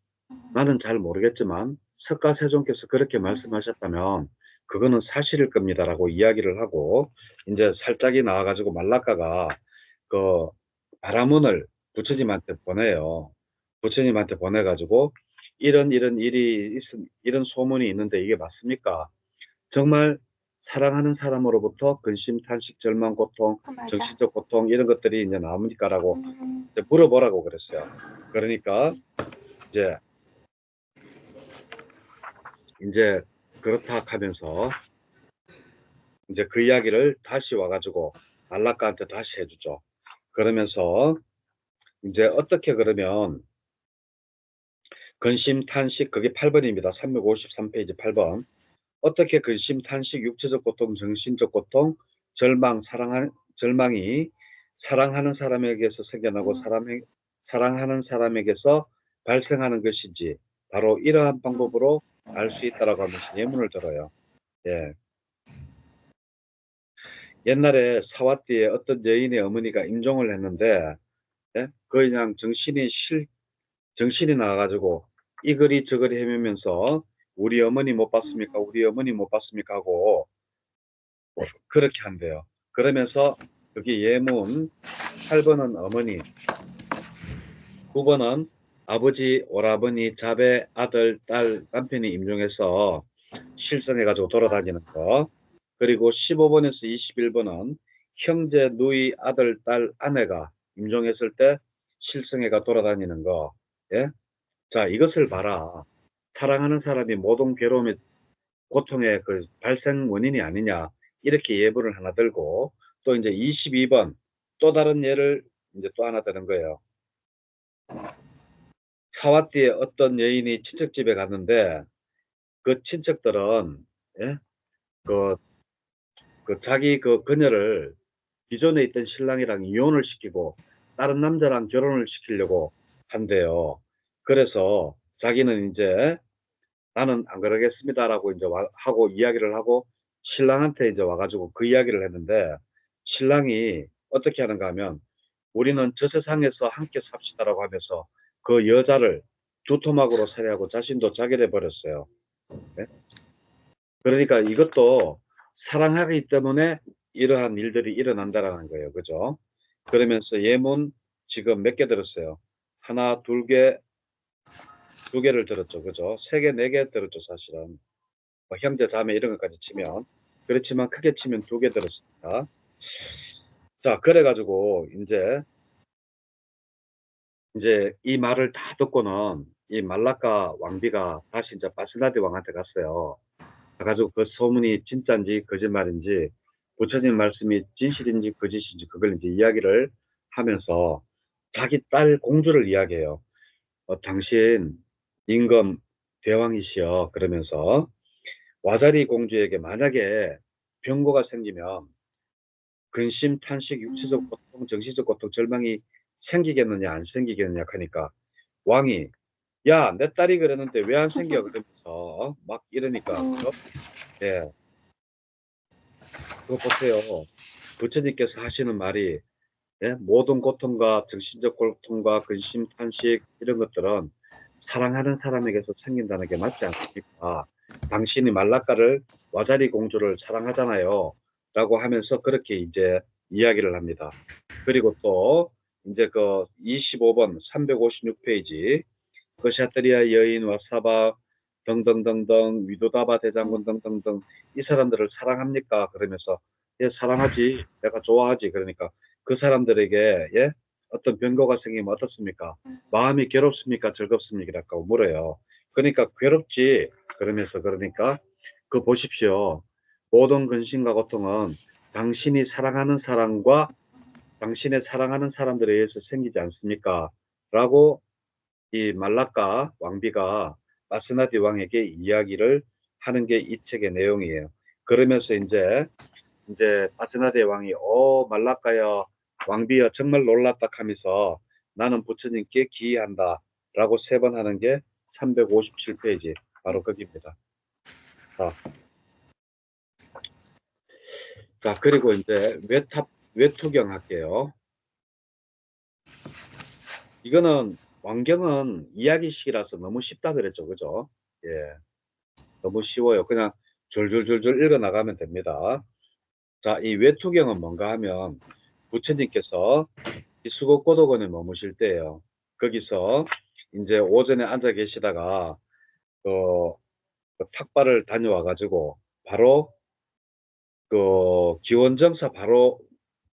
나는 잘 모르겠지만 석가세존께서 그렇게 말씀하셨다면 그거는 사실일 겁니다라고 이야기를 하고 이제 살짝이 나와가지고 말라카가 그 바라문을 부처님한테 보내요. 부처님한테 보내가지고 이런 이런 소문이 있는데 이게 맞습니까? 정말 사랑하는 사람으로부터 근심, 탄식, 절망, 고통, 맞아. 정신적 고통 이런 것들이 이제 나옵니까라고 음, 이제 물어보라고 그랬어요. 그러니까 이제 그렇다 하면서 이제 그 이야기를 다시 와가지고 안락가한테 다시 해주죠. 그러면서 이제 어떻게 그러면 근심, 탄식 그게 8번입니다. 353페이지 8번. 어떻게 근심, 탄식, 육체적 고통, 정신적 고통, 절망이 사랑하는 사람에게서 생겨나고 사랑하는 사람에게서 발생하는 것인지 바로 이러한 방법으로 알 수 있다라고 하면서 예문을 들어요. 예. 옛날에 사와띠에 어떤 여인의 어머니가 임종을 했는데 예? 그냥 정신이 나와가지고 이거리 저거리 헤매면서 우리 어머니 못 봤습니까? 우리 어머니 못 봤습니까? 하고 그렇게 한대요. 그러면서 여기 예문 8번은 어머니, 9번은 아버지, 오라버니, 자배, 아들, 딸, 남편이 임종해서 실성해가지고 돌아다니는 거. 그리고 15번에서 21번은 형제, 누이, 아들, 딸, 아내가 임종했을 때 실성해가 돌아다니는 거. 예? 자, 이것을 봐라. 사랑하는 사람이 모든 괴로움의 고통의 그 발생 원인이 아니냐. 이렇게 예문을 하나 들고 또 이제 22번 또 다른 예를 이제 또 하나 드는 거예요. 사와띠에 어떤 여인이 친척집에 갔는데 그 친척들은 예? 그 자기 그 그녀를 기존에 있던 신랑이랑 이혼을 시키고 다른 남자랑 결혼을 시키려고 한대요. 그래서 자기는 이제 나는 안 그러겠습니다라고 이제 하고 이야기를 하고 신랑한테 이제 와가지고 그 이야기를 했는데 신랑이 어떻게 하는가 하면 우리는 저 세상에서 함께 삽시다라고 하면서 그 여자를 두토막으로 살해하고 자신도 자결해 버렸어요. 네? 그러니까 이것도 사랑하기 때문에 이러한 일들이 일어난다라는 거예요. 그죠? 그러면서 예문 지금 몇 개 들었어요? 하나, 두 개를 들었죠. 그죠? 세 개, 네 개 들었죠. 사실은. 뭐 형제, 자매 이런 것까지 치면. 그렇지만 크게 치면 두 개 들었습니다. 자, 그래가지고 이제 이 말을 다 듣고는 이 말라카 왕비가 다시 이제 바스나디 왕한테 갔어요. 가가지고 그 소문이 진짜인지 거짓말인지 부처님 말씀이 진실인지 거짓인지 그걸 이제 이야기를 하면서 자기 딸 공주를 이야기해요. 당신 임금 대왕이시여 그러면서 와자리 공주에게 만약에 병고가 생기면 근심, 탄식, 육체적 고통, 정신적 고통, 절망이 생기겠느냐 안 생기겠느냐 하니까 왕이 야, 내 딸이 그랬는데 왜 안 생겨 그러면서 막 이러니까 그죠? 예, 그거 보세요. 부처님께서 하시는 말이 예? 모든 고통과 정신적 고통과 근심, 탄식 이런 것들은 사랑하는 사람에게서 생긴다는 게 맞지 않습니까? 당신이 말라카를 와자리 공주를 사랑하잖아요. 라고 하면서 그렇게 이제 이야기를 합니다. 그리고 또 이제 그 25번 356페이지 그 샤트리아 여인 와사바 등등등등 위도다바 대장군 등등등 이 사람들을 사랑합니까? 그러면서 예 사랑하지 내가 좋아하지 그러니까 그 사람들에게 예 어떤 변고가 생기면 어떻습니까? 마음이 괴롭습니까? 즐겁습니까? 라고 물어요. 그러니까 괴롭지 그러면서 그러니까 그 보십시오. 모든 근심과 고통은 당신이 사랑하는 사람과 당신의 사랑하는 사람들에 의해서 생기지 않습니까? 라고 이 말라카 왕비가 마스나디 왕에게 이야기를 하는 게 이 책의 내용이에요. 그러면서 이제 마스나디 왕이 말라카여 왕비여 정말 놀랐다 하면서 나는 부처님께 기이한다 라고 세 번 하는 게 357페이지 바로 거기입니다. 자 그리고 이제 외투경 할게요. 이거는 왕경은 이야기식이라서 너무 쉽다 그랬죠. 그죠? 예. 너무 쉬워요. 그냥 줄줄줄줄 읽어 나가면 됩니다. 자, 이 외투경은 뭔가 하면 부처님께서 이 수곡고도원에 머무실 때예요. 거기서 이제 오전에 앉아 계시다가 그 탁발을 다녀와 가지고 바로 그 기원정사 바로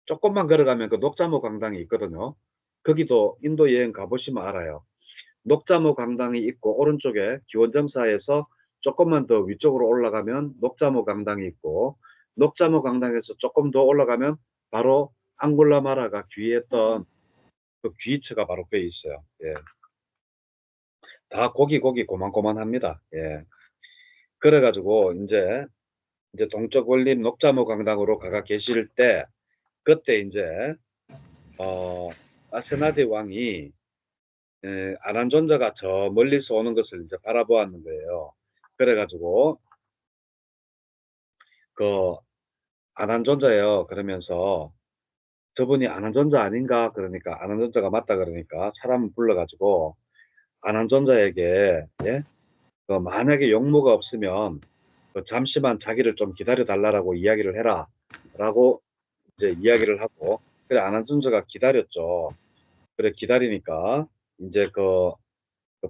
조금만 걸어가면 그 녹자모 강당이 있거든요. 거기도 인도 여행 가보시면 알아요. 녹자모 강당이 있고 오른쪽에 기원정사에서 조금만 더 위쪽으로 올라가면 녹자모 강당이 있고 녹자모 강당에서 조금 더 올라가면 바로 앙골라마라가 귀했던 그 귀처가 바로 거기 있어요. 예. 다 고기 고만고만합니다. 예. 그래가지고 이제 동쪽 원림 녹자모 강당으로 가가 계실 때 그때 이제 아세나데 왕이 아난존자가 저 멀리서 오는 것을 이제 바라보았는 거예요. 그래가지고 그 아난존자예요. 그러면서 저분이 아난존자 아닌가 그러니까 아난존자가 맞다 그러니까 사람 불러가지고 아난존자에게 예? 그 만약에 용무가 없으면 그 잠시만 자기를 좀 기다려 달라고 이야기를 해라 라고 이제 이야기를 하고 그래 아난존자가 기다렸죠. 그래 기다리니까 이제 그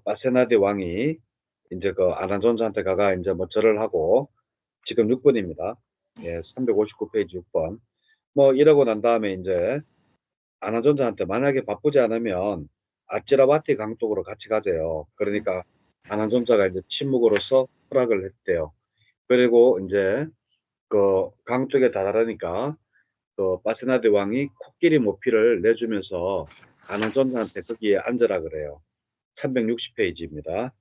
파세나데 왕이 이제 그 아난존자한테 가가 이제 뭐 절을 하고 지금 6번입니다. 예, 359페이지 6번. 뭐 이러고 난 다음에 이제 아난존자한테 만약에 바쁘지 않으면 아찌라바티 강 쪽으로 같이 가재요. 그러니까 아난존자가 이제 침묵으로서 허락을 했대요. 그리고 이제 그 강 쪽에 다다르니까 그 바세나데 왕이 코끼리 모피를 내주면서 아난존자한테 거기에 앉으라 그래요. 360페이지입니다.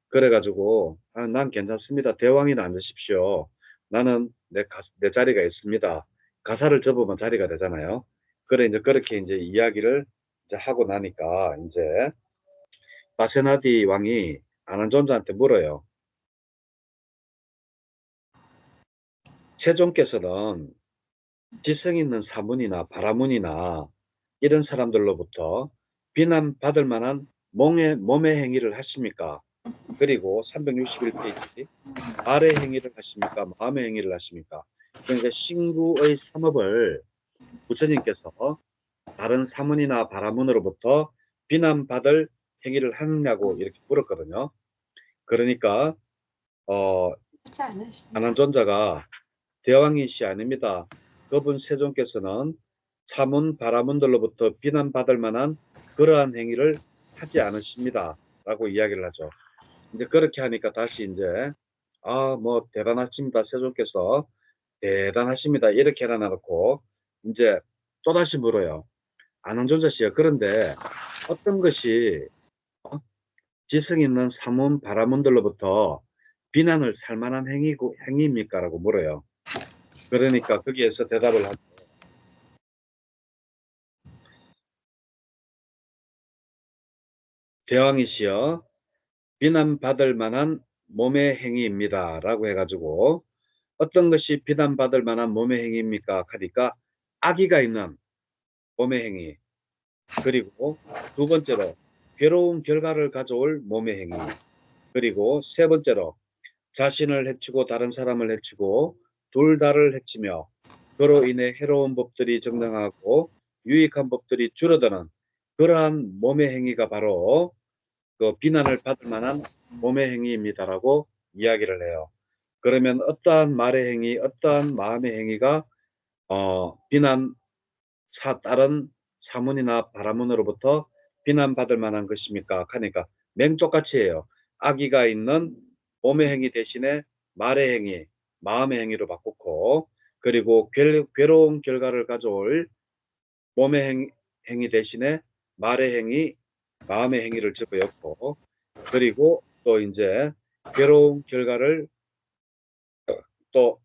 그래가지고 난 괜찮습니다. 대왕이나 앉으십시오. 나는 내 자리가 있습니다. 가사를 접으면 자리가 되잖아요. 그래 이제 그렇게 이제 이야기를 이제 하고 나니까 이제 바세나디 왕이 아난존자한테 물어요. 세종께서는 지성 있는 사문이나 바라문이나 이런 사람들로부터 비난받을 만한 몸의 행위를 하십니까? 그리고 361페이지 말의 행위를 하십니까? 마음의 행위를 하십니까? 그러니까 신구의 삼업을 부처님께서 다른 사문이나 바라문으로부터 비난받을 행위를 하느냐고 이렇게 물었거든요. 그러니까 하지 않으신다. 아난존자가 대왕이시 아닙니다. 그분 세종께서는 사문 바라문들로부터 비난받을 만한 그러한 행위를 하지 않으십니다. 라고 이야기를 하죠. 이제 그렇게 하니까 다시 이제 뭐 대단하십니다. 세종께서 대단하십니다. 이렇게 해놔놓고 이제 또다시 물어요. 아난존자 씨요. 그런데 어떤 것이 지성 있는 사문 바라문들로부터 비난을 살 만한 행위입니까? 라고 물어요. 그러니까 거기에서 대답을 하죠. 대왕이시여 비난받을 만한 몸의 행위입니다. 라고 해가지고 어떤 것이 비난받을 만한 몸의 행위입니까? 하니까 악의가 있는 몸의 행위, 그리고 두 번째로 괴로운 결과를 가져올 몸의 행위, 그리고 세 번째로 자신을 해치고 다른 사람을 해치고 둘 다를 해치며 그로 인해 해로운 법들이 정당하고 유익한 법들이 줄어드는 그러한 몸의 행위가 바로 그 비난을 받을 만한 몸의 행위입니다라고 이야기를 해요. 그러면 어떠한 말의 행위, 어떠한 마음의 행위가 다른 사문이나 바라문으로부터 비난받을 만한 것입니까? 하니까 맹똑같이 해요. 악의가 있는 몸의 행위 대신에 말의 행위, 마음의 행위로 바꾸고, 그리고 괴로운 결과를 가져올 몸의 행위 대신에 말의 행위, 마음의 행위를 집어였고, 그리고 또 이제 괴로운 결과를 또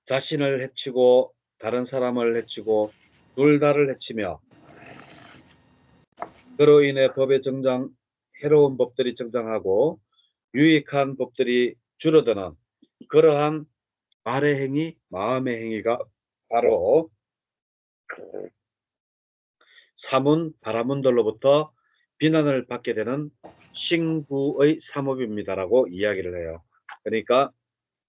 자신을 해치고 다른 사람을 해치고 둘 다를 해치며 그로 인해 법의 정장, 해로운 법들이 정장하고 유익한 법들이 줄어드는 그러한 말의 행위, 마음의 행위가 바로 사문, 바라문들로부터 비난을 받게 되는 신구의 삼업입니다라고 이야기를 해요. 그러니까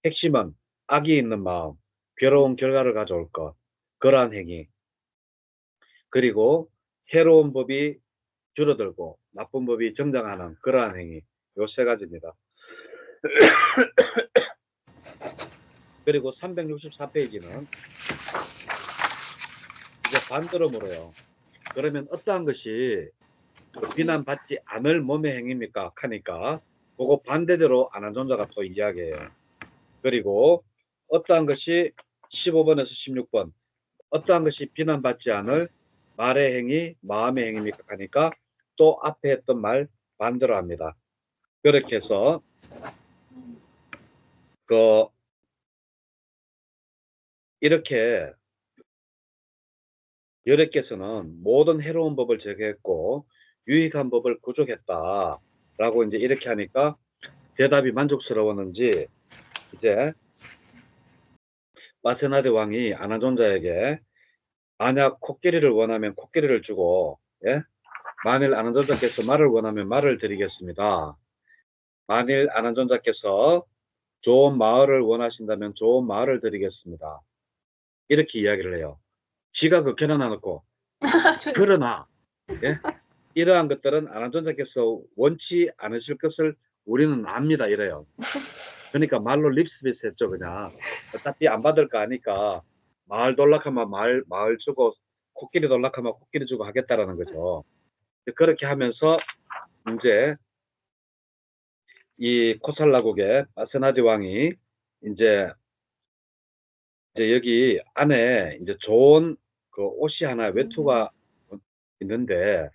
핵심은 악이 있는 마음, 괴로운 결과를 가져올 것, 그러한 행위, 그리고 해로운 법이 줄어들고 나쁜 법이 정장하는 그러한 행위, 요 세 가지입니다. 그리고 364페이지는 이제 반대로 물어요. 그러면 어떠한 것이 비난받지 않을 몸의 행위입니까? 하니까 그거 반대대로 아난존자가 또 이야기해요. 그리고 어떠한 것이 15번에서 16번 어떠한 것이 비난받지 않을 말의 행위, 마음의 행위입니까? 하니까 또 앞에 했던 말 반대로 합니다. 그렇게 해서 이렇게 여력께서는 모든 해로운 법을 제거했고 유익한 법을 구족했다라고 이제 이렇게 하니까 대답이 만족스러웠는지 이제 마세나데 왕이 아난존자에게 만약 코끼리를 원하면 코끼리를 주고 만일 아난존자께서 말을 원하면 말을 드리겠습니다. 만일 아난존자께서 좋은 마을을 원하신다면 좋은 마을을 드리겠습니다. 이렇게 이야기를 해요. 지가 그 겨눠놓고 그러나 이러한 것들은 아난존자께서 원치 않으실 것을 우리는 압니다. 이래요. 그러니까 말로 립스비스 했죠. 그냥 어차피 안 받을 거 아니까 마을 돌락하면 마을 주고 코끼리 돌락하면 코끼리 주고 하겠다라는 거죠. 그렇게 하면서 이제 이 코살라국의 바세나디 왕이 이제 이제 여기 안에 이제 좋은 그 옷이 하나 외투가 있는데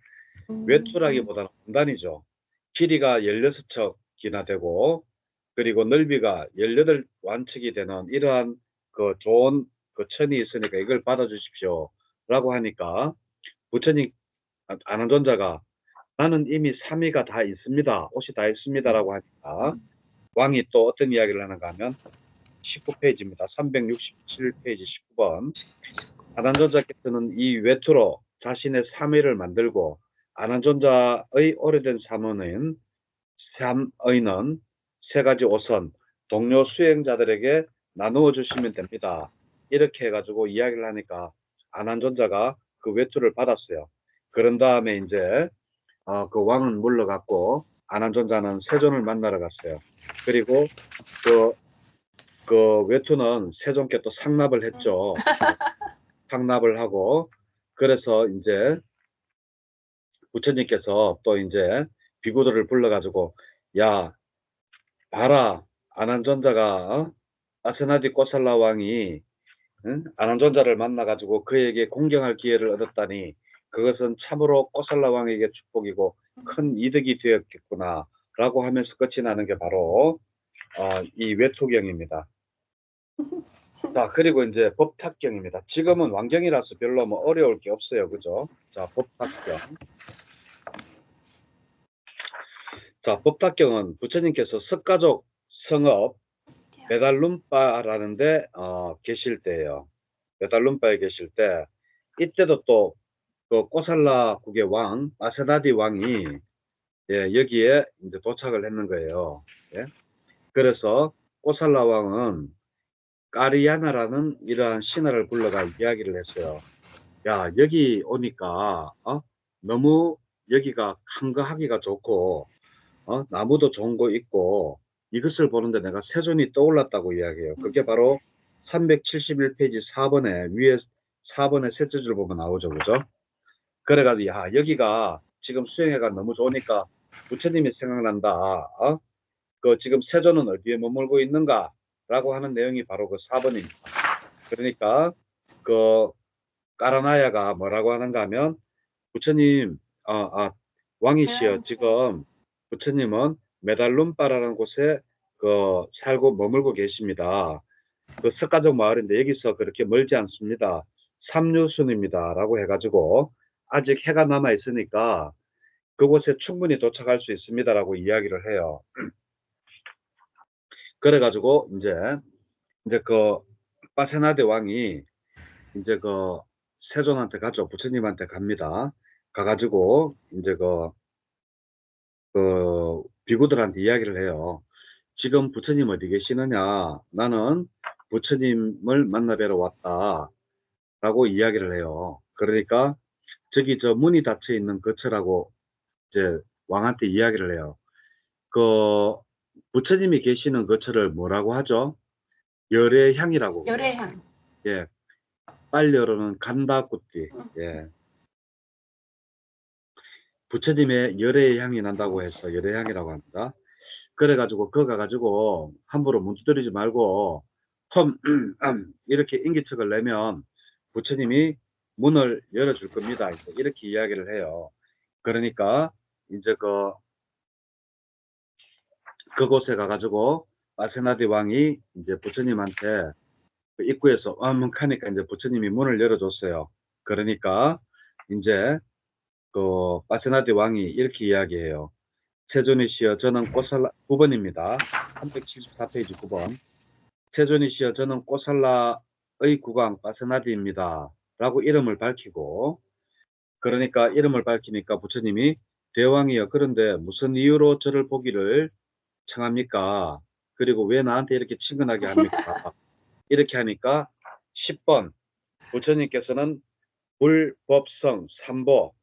외투라기보다는 원단이죠. 길이가 16척이나 되고 그리고 넓이가 18완측이 되는 이러한 그 좋은 그 천이 있으니까 이걸 받아 주십시오 라고 하니까 부처님 아난존자가 나는 이미 3위가 다 있습니다. 옷이 다 있습니다라고 하니까 왕이 또 어떤 이야기를 하는가 하면 19페이지입니다. 367페이지 19번. 아난존자께서는 이 외투로 자신의 3위를 만들고 아난존자의 오래된 사모는 세 가지 옷은 동료 수행자들에게 나누어 주시면 됩니다. 이렇게 해가지고 이야기를 하니까 아난존자가 그 외투를 받았어요. 그런 다음에 이제 그 왕은 물러갔고 아난존자는 세존을 만나러 갔어요. 그리고 그 외투는 세존께 또 상납을 했죠. 상납을 하고 그래서 이제 부처님께서 또 이제 비구들을 불러가지고 야 봐라 아난존자가 아세나디 꼬살라 왕이 아난존자를 만나가지고 그에게 공경할 기회를 얻었다니 그것은 참으로 꼬살라 왕에게 축복이고 큰 이득이 되었겠구나 라고 하면서 끝이 나는 게 바로 이 외투경입니다. 자 그리고 이제 법탁경입니다. 지금은 왕경이라서 별로 뭐 어려울 게 없어요. 그죠? 자 법탁경. 자 법탁경은 부처님께서 석가족 성읍 메달룸바라는데 계실 때예요. 메달룸바에 계실 때 이때도 또 그 꼬살라국의 왕 아세나디 왕이 여기에 이제 도착을 했는 거예요. 예? 그래서 꼬살라 왕은 까리야나라는 이러한 신하를 불러가 이야기를 했어요. 야 여기 오니까 너무 여기가 한가하기가 좋고 나무도 좋은 거 있고 이것을 보는데 내가 세존이 떠올랐다고 이야기해요. 그게 바로 371페이지 4번에 위에 4번의 셋째 줄 보면 나오죠. 그죠? 그래가지고 야 여기가 지금 수행해가 너무 좋으니까 부처님이 생각난다. 그 지금 세존은 어디에 머물고 있는가? 라고 하는 내용이 바로 그 4번입니다. 그러니까 그 까라나야가 뭐라고 하는가 하면 부처님 왕이시여 지금 부처님은 메달룸바라는 곳에 그 살고 머물고 계십니다. 그 석가족 마을인데 여기서 그렇게 멀지 않습니다. 삼류순입니다. 라고 해가지고 아직 해가 남아 있으니까 그곳에 충분히 도착할 수 있습니다. 라고 이야기를 해요. 그래가지고 이제 그 파세나데 왕이 이제 그 세존한테 가죠. 부처님한테 갑니다. 가가지고 이제 그 비구들한테 이야기를 해요. 지금 부처님 어디 계시느냐? 나는 부처님을 만나 뵈러 왔다. 라고 이야기를 해요. 그러니까 저기 저 문이 닫혀 있는 거처라고 이제 왕한테 이야기를 해요. 그 부처님이 계시는 거처를 뭐라고 하죠? 열애향이라고 그래요. 열애향. 예. 빨려오르는 간다꾸띠. 예. 부처님의 열애의 향이 난다고 해서 열애향이라고 합니다. 그래가지고 그거 가가지고 함부로 문두드리지 말고 이렇게 인기척을 내면 부처님이 문을 열어줄 겁니다. 이렇게 이야기를 해요. 그러니까 이제 그곳에 가가지고 아세나디 왕이 이제 부처님한테 그 입구에서 하니까 이제 부처님이 문을 열어줬어요. 그러니까 이제 그 아세나디 왕이 이렇게 이야기해요. 세존이시여 저는 꼬살라 9번입니다. 374페이지 9번. 세존이시여 저는 꼬살라의 국왕 파세나디입니다. 라고 이름을 밝히고 그러니까 이름을 밝히니까 부처님이 대왕이여 그런데 무슨 이유로 저를 보기를 청합니까? 그리고 왜 나한테 이렇게 친근하게 합니까? 이렇게 하니까 10번 부처님께서는 불법성 삼보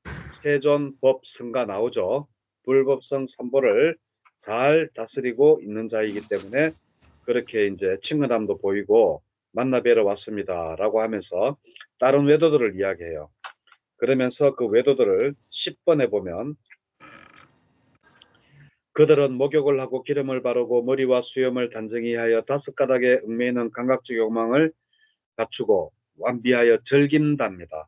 세존법성가 나오죠. 불법성 삼보를 잘 다스리고 있는 자이기 때문에 그렇게 이제 친근함도 보이고 만나 뵈러 왔습니다. 라고 하면서 다른 외도들을 이야기해요. 그러면서 그 외도들을 10번에 보면 그들은 목욕을 하고 기름을 바르고 머리와 수염을 단정히 하여 5가닥에 얽매이는 감각적 욕망을 갖추고 완비하여 즐긴답니다.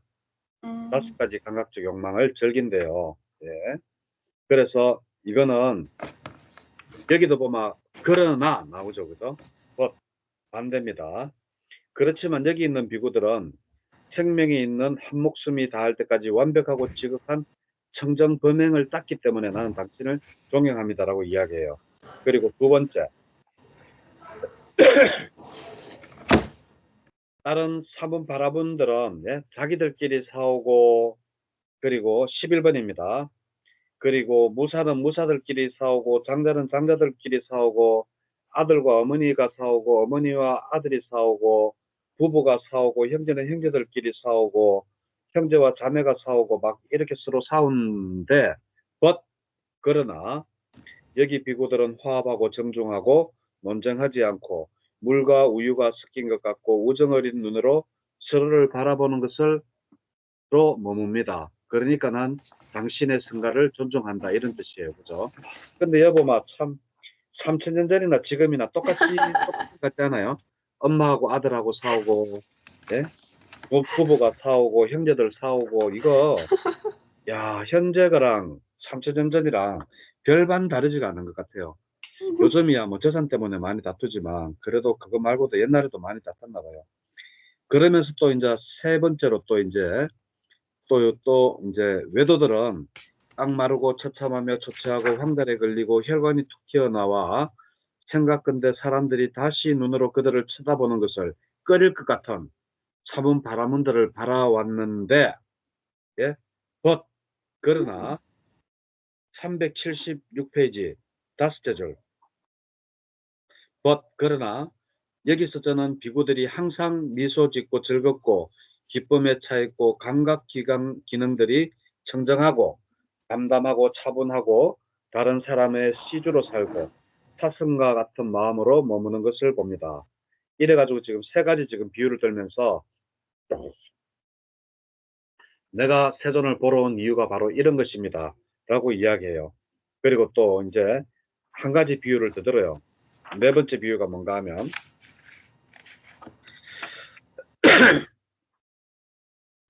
음. 5가지 감각적 욕망을 즐긴대요. 예. 그래서 이거는 여기도 보면 그러나 나오죠. 그죠? 반대입니다. 그렇지만 여기 있는 비구들은 생명이 있는 한 목숨이 닿을 때까지 완벽하고 지극한 청정 범행을 땄기 때문에 나는 당신을 존경합니다라고 이야기해요. 그리고 두 번째, 다른 사분 바라분들은 예, 자기들끼리 싸우고, 그리고 11번입니다. 그리고 무사는 무사들끼리 싸우고, 장자는 장자들끼리 싸우고, 아들과 어머니가 싸우고, 어머니와 아들이 싸우고, 부부가 싸우고, 형제는 형제들끼리 싸우고, 형제와 자매가 싸우고, 막 이렇게 서로 싸우는데, 그러나 여기 비구들은 화합하고 정중하고 논쟁하지 않고 물과 우유가 섞인 것 같고 우정 어린 눈으로 서로를 바라보는 것을 로 머뭅니다. 그러니까 난 당신의 생각을 존중한다 이런 뜻이에요. 그죠? 근데 여보마 참 3000년 전이나 지금이나 똑같이 같지 않아요? 엄마하고 아들하고 싸우고 예? 부부가 싸우고 형제들 싸우고 이거 야 현재가랑 3000년 전이랑 별반 다르지가 않은 것 같아요. 요즘이야 뭐 재산 때문에 많이 다투지만 그래도 그거 말고도 옛날에도 많이 다퉜나 봐요. 그러면서 또 이제 세 번째로 또 이제 또 이제 외도들은 딱 마르고 처참하며 초췌하고 황달에 걸리고 혈관이 툭 튀어나와 생각건대 사람들이 다시 눈으로 그들을 쳐다보는 것을 꺼릴 것 같은 차분 바라문들을 바라왔는데 예? 그러나 376페이지 다섯째 줄 그러나 여기서 저는 비구들이 항상 미소 짓고 즐겁고 기쁨에 차있고 감각 기능들이 청정하고 담담하고 차분하고 다른 사람의 시주로 살고 사슴과 같은 마음으로 머무는 것을 봅니다. 이래가지고 지금 세 가지 지금 비유를 들면서 내가 세존을 보러 온 이유가 바로 이런 것입니다. 라고 이야기해요. 그리고 또 이제 한 가지 비유를 더 들어요. 네 번째 비유가 뭔가 하면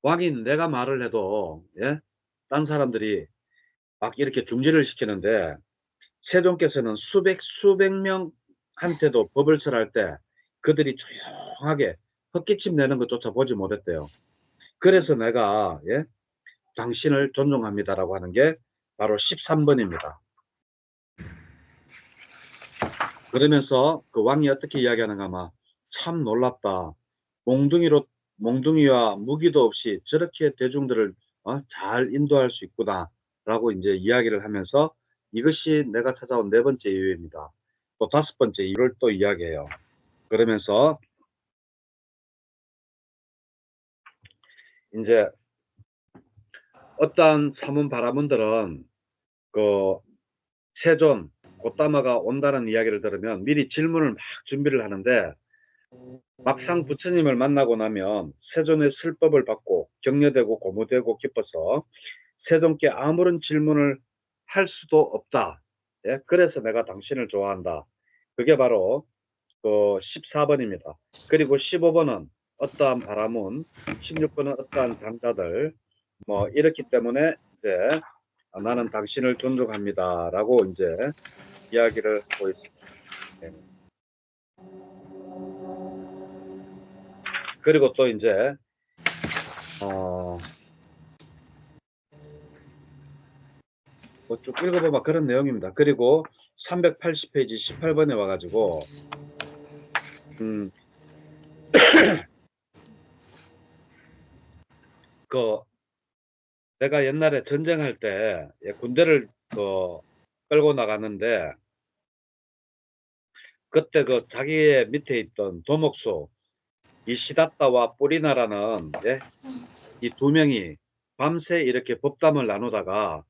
왕인 내가 말을 해도 예? 딴 사람들이 막 이렇게 중지를 시키는데 세종께서는 수백 명한테도 법을 설할 때 그들이 조용하게 헛기침 내는 것조차 보지 못했대요. 그래서 내가 예? 당신을 존중합니다라고 하는 게 바로 13번입니다. 그러면서 그 왕이 어떻게 이야기하는가 아마 참 놀랍다. 몽둥이와 무기도 없이 저렇게 대중들을 잘 인도할 수 있구나 라고 이제 이야기를 하면서 이것이 내가 찾아온 네 번째 이유입니다. 또 다섯 번째 이유를 또 이야기해요. 그러면서 이제 어떠한 사문 바라문들은 그 세존 곧다마가 온다는 이야기를 들으면 미리 질문을 막 준비를 하는데 막상 부처님을 만나고 나면 세존의 슬법을 받고 격려되고 고무되고 기뻐서 세존께 아무런 질문을 할 수도 없다. 예? 그래서 내가 당신을 좋아한다. 그게 바로 그 14번입니다. 그리고 15번은 어떠한 바람은 16번은 어떠한 장자들 뭐 이렇기 때문에 이제 나는 당신을 존중합니다. 라고 이제 이야기를 하고 있습니다. 예. 그리고 또 이제 뭐 쭉 읽어보면 그런 내용입니다. 그리고 380페이지 18번에 와가지고 그 내가 옛날에 전쟁할 때 군대를 끌고 나갔는데 그때 그 자기의 밑에 있던 도목수 이 시다따와 뿌리나라는 이 두 명이 밤새 이렇게 법담을 나누다가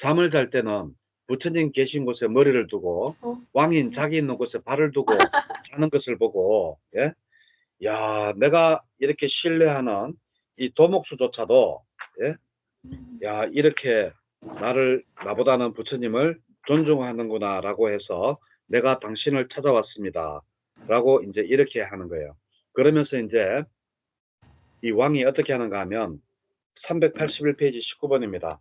잠을 잘 때는 부처님 계신 곳에 머리를 두고 왕인 자기 있는 곳에 발을 두고 자는 것을 보고 야 내가 이렇게 신뢰하는 이 도목수조차도 야 이렇게 나보다는 부처님을 존중하는구나 라고 해서 내가 당신을 찾아왔습니다 라고 이제 이렇게 하는 거예요. 그러면서 이제 이 왕이 어떻게 하는가 하면 381페이지 19번입니다.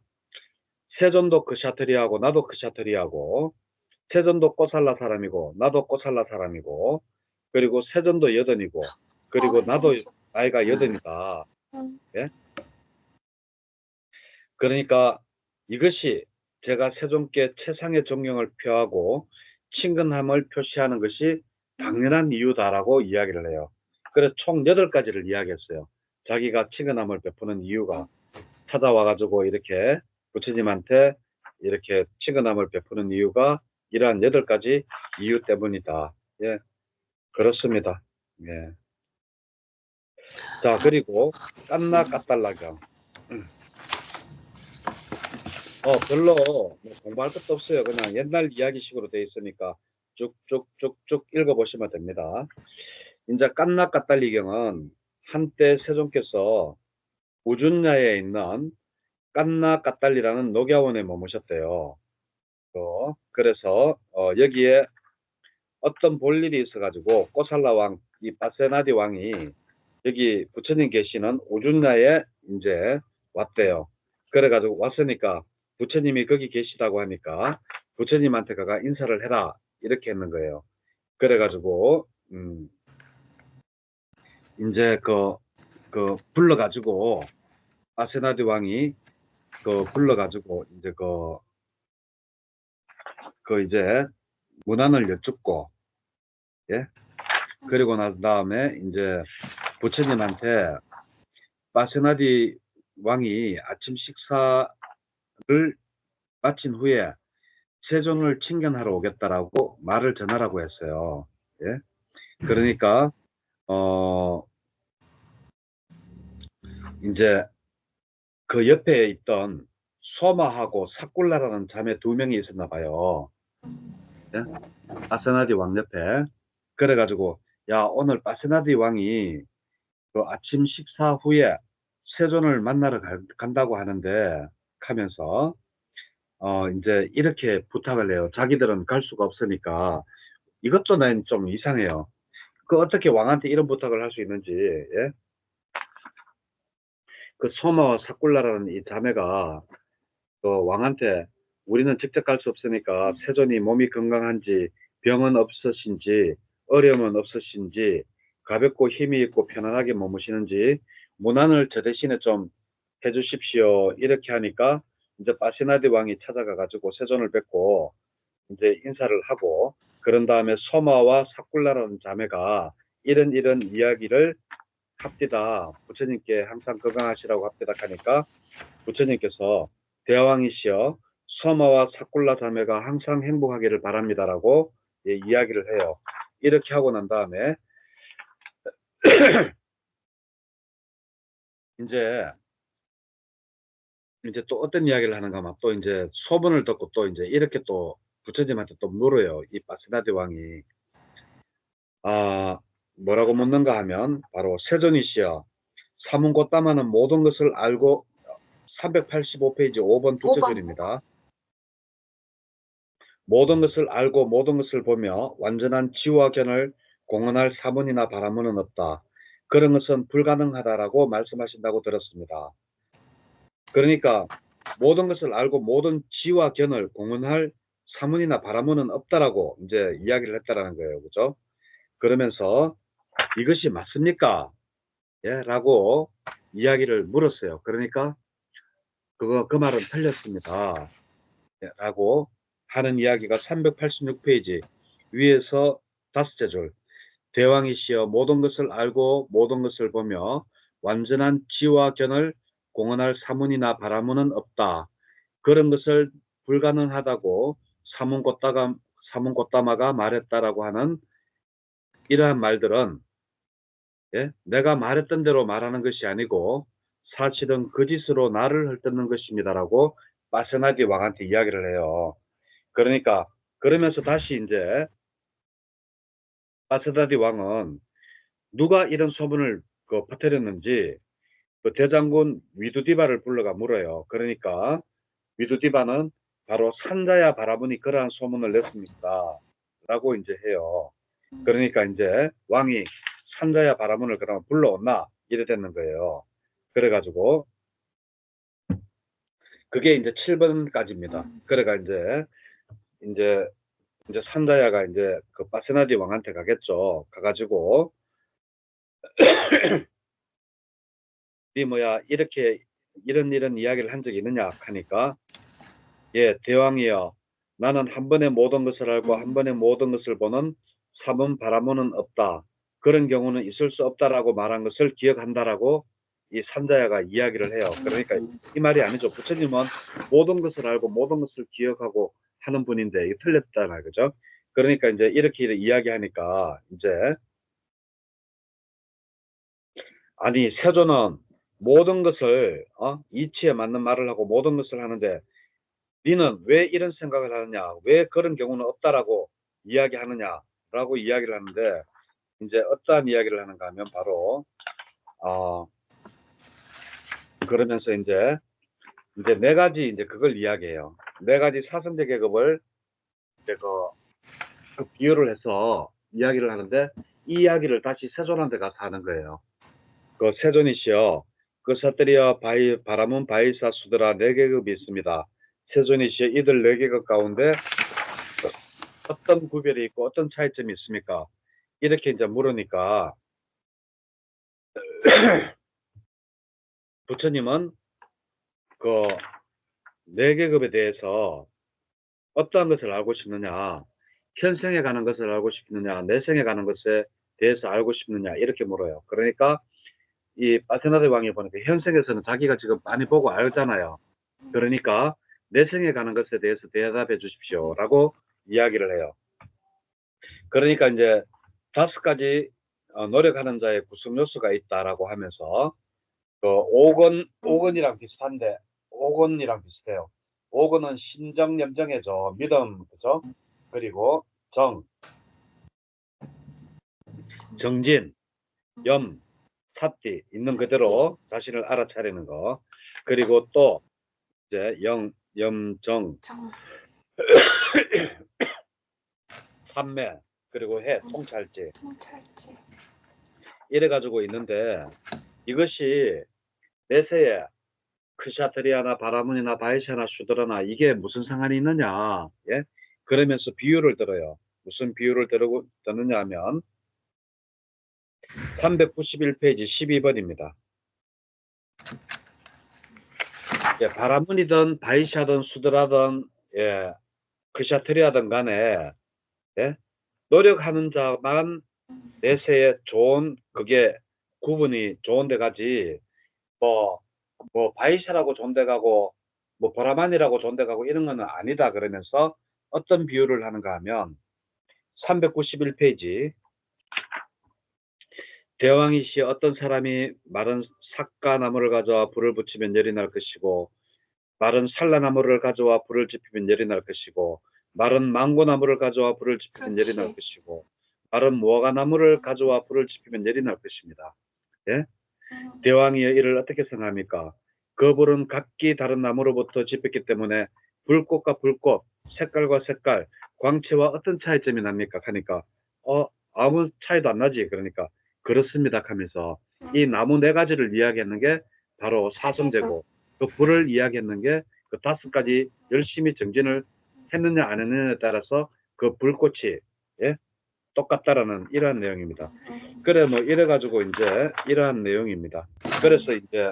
세존도 크샤트리하고 나도 크샤트리하고 세존도 꼬살라 사람이고 나도 꼬살라 사람이고 그리고 세존도 여든이고 그리고 나도 나이가 여든이다. 예? 그러니까 이것이 제가 세존께 최상의 존경을 표하고 친근함을 표시하는 것이 당연한 이유다라고 이야기를 해요. 그래서 총 8가지를 이야기했어요. 자기가 친근함을 베푸는 이유가 찾아와가지고 이렇게 부처님한테 이렇게 친근함을 베푸는 이유가 이러한 8가지 이유 때문이다. 예, 그렇습니다. 예. 자, 그리고 깐나 까달라경. 별로 뭐 공부할 것도 없어요. 그냥 옛날 이야기식으로 돼 있으니까 쭉쭉쭉쭉 읽어보시면 됩니다. 이제 깐나 까달리경은 한때 세종께서 우준야에 있는 깐나 까달리라는 녹야원에 머무셨대요. 그래서 여기에 어떤 볼일이 있어가지고 꼬살라 왕, 이 바세나디 왕이 여기 부처님 계시는 우준야에 이제 왔대요. 그래가지고 왔으니까 부처님이 거기 계시다고 하니까 부처님한테 가가 인사를 해라 이렇게 했는 거예요. 그래가지고 이제 불러가지고 바세나디 왕이 불러가지고 이제 이제 문안을 여쭙고 예 그리고 난 다음에 이제 부처님한테 바세나디 왕이 아침 식사를 마친 후에 세존을 친견하러 오겠다라고 말을 전하라고 했어요. 예? 그러니까 이제 그 옆에 있던 소마하고 사꿀라라는 자매 2명이 있었나 봐요. 예? 바세나디 왕 옆에. 그래가지고 야 오늘 바세나디 왕이 그 아침 식사 후에 세존을 만나러 간다고 하는데 하면서 이제 이렇게 부탁을 해요. 자기들은 갈 수가 없으니까. 이것도 난 좀 이상해요. 어떻게 왕한테 이런 부탁을 할 수 있는지. 예? 그 소마와 사꿀라라는 이 자매가 그 왕한테 우리는 직접 갈 수 없으니까 세존이 몸이 건강한지 병은 없으신지 어려움은 없으신지 가볍고 힘이 있고 편안하게 머무시는지 문안을 저 대신에 좀 해주십시오. 이렇게 하니까 이제 바시나디 왕이 찾아가 가지고 세존을 뵙고 이제 인사를 하고 그런 다음에 소마와 사꿀라라는 자매가 이런 이야기를 합디다 부처님께 항상 건강하시라고 합디다 하니까 부처님께서 대왕이시여 소마와 사꿀라 자매가 항상 행복하기를 바랍니다라고 이야기를 해요. 이렇게 하고 난 다음에 이제 또 어떤 이야기를 하는가 하면 또 이제 소문을 듣고 또 이제 이렇게 또 부처님한테 또 물어요. 이 바스나디 왕이 뭐라고 묻는가 하면 바로 세존이시여 사문고따마는 모든 것을 알고 385페이지 5번 둘째 줄입니다. 모든 것을 알고 모든 것을 보며 완전한 지와 견을 공언할 사문이나 바라문은 없다. 그런 것은 불가능하다라고 말씀하신다고 들었습니다. 그러니까 모든 것을 알고 모든 지와 견을 공언할 사문이나 바라문은 없다라고 이제 이야기를 했다라는 거예요. 그죠? 그러면서 이것이 맞습니까? 예, 라고 이야기를 물었어요. 그러니까 그 말은 틀렸습니다. 예, 라고 하는 이야기가 386페이지 위에서 5째 줄. 대왕이시여 모든 것을 알고 모든 것을 보며 완전한 지와 견을 공언할 사문이나 바라문은 없다. 그런 것을 불가능하다고 사문고따마가 말했다라고 하는 이러한 말들은 예? 내가 말했던 대로 말하는 것이 아니고 사실은 거짓으로 나를 헐뜯는 것입니다라고 바세나디 왕한테 이야기를 해요. 그러니까 그러면서 다시 이제 바세나디 왕은 누가 이런 소문을 퍼뜨렸는지 그 대장군 위두디바를 불러가 물어요. 그러니까 위두디바는 바로 산자야 바라보니 그러한 소문을 냈습니다. 라고 이제 해요. 그러니까 이제 왕이 산자야 바라문을 그러면 불러온나 이래 됐는 거예요. 그래가지고 그게 이제 7번까지입니다. 그래가 이제 산자야가 이제 그 파세나디 왕한테 가겠죠. 가가지고 네 뭐야 이렇게 이런 이야기를 한 적이 있느냐 하니까 예 대왕이여 나는 한 번에 모든 것을 알고 한 번에 모든 것을 보는 삼은 바라모는 없다. 그런 경우는 있을 수 없다라고 말한 것을 기억한다라고 이 산자야가 이야기를 해요. 그러니까 이 말이 아니죠. 부처님은 모든 것을 알고 모든 것을 기억하고 하는 분인데 이게 틀렸잖아요. 그죠? 그러니까 이제 이렇게 이야기하니까 이제 아니 세조는 모든 것을 이치에 맞는 말을 하고 모든 것을 하는데 니는 왜 이런 생각을 하느냐 왜 그런 경우는 없다라고 이야기하느냐라고 이야기를 하는데 이제 어떠한 이야기를 하는가 하면 바로 그러면서 이제 네 가지 이제 그걸 이야기해요. 네 가지 사성제 계급을 이제 그 비유를 해서 이야기를 하는데 이 이야기를 다시 세존한테 가서 하는 거예요. 그 세존이시여 그 사뜨리와 바람은 바이사 수드라 네 계급이 있습니다. 세존이시여 이들 네 계급 가운데 어떤 구별이 있고 어떤 차이점이 있습니까? 이렇게 이제 물으니까 부처님은 그 네 계급에 대해서 어떠한 것을 알고 싶느냐, 현생에 가는 것을 알고 싶느냐, 내생에 가는 것에 대해서 알고 싶느냐 이렇게 물어요. 그러니까 이 파세나데 왕이 보니까 현생에서는 자기가 지금 많이 보고 알잖아요. 그러니까 내생에 가는 것에 대해서 대답해 주십시오라고 이야기를 해요. 그러니까 이제 5가지 노력하는 자의 구성 요소가 있다라고 하면서 그 5권이랑 비슷한데 5권이랑 비슷해요. 5권은 신정, 염정해죠. 믿음, 그죠? 그리고 정진, 염, 삿띠 있는 그대로 자신을 알아차리는 거. 그리고 또 이제 염정, 삼매, 그리고 해, 통찰지. 이래 가지고 있는데 이것이 내세에 크샤트리아나 바라문이나 바이샤나 슈드라나 이게 무슨 상관이 있느냐? 예? 그러면서 비유를 들어요. 무슨 비유를 드느냐 하면 391페이지 12번입니다. 예, 바라문이든 바이샤든 수드라든 예, 크샤트리아든 간에 예? 노력하는 자만 내세에 좋은 그게 구분이 좋은 데 가지 뭐 바이샤라고 좋은 데 가고 뭐 보라만이라고 좋은 데 가고 이런 거는 아니다 그러면서 어떤 비유를 하는가 하면 391페이지 대왕이시 어떤 사람이 마른 삭가나무를 가져와 불을 붙이면 열이 날 것이고 마른 살라나무를 가져와 불을 지피면 열이 날 것이고 마른 망고나무를 가져와 불을 지피면 열이 날 것이고 마른 무화과나무를 가져와 불을 지피면 열이 날 것입니다. 예? 대왕이 이를 어떻게 생각합니까? 그 불은 각기 다른 나무로부터 집혔기 때문에 불꽃과 불꽃, 색깔과 색깔, 광채와 어떤 차이점이 납니까? 하니까 아무 차이도 안 나지. 그러니까 그렇습니다 하면서 이 나무 4가지를 이야기했는 게 바로 사성제고 그 불을 이야기했는 게 그 5가지 열심히 정진을 했느냐 안 했느냐에 따라서 그 불꽃이 예? 똑같다라는 이러한 내용입니다. 그래 뭐 이래 가지고 이제 이러한 내용입니다. 그래서 이제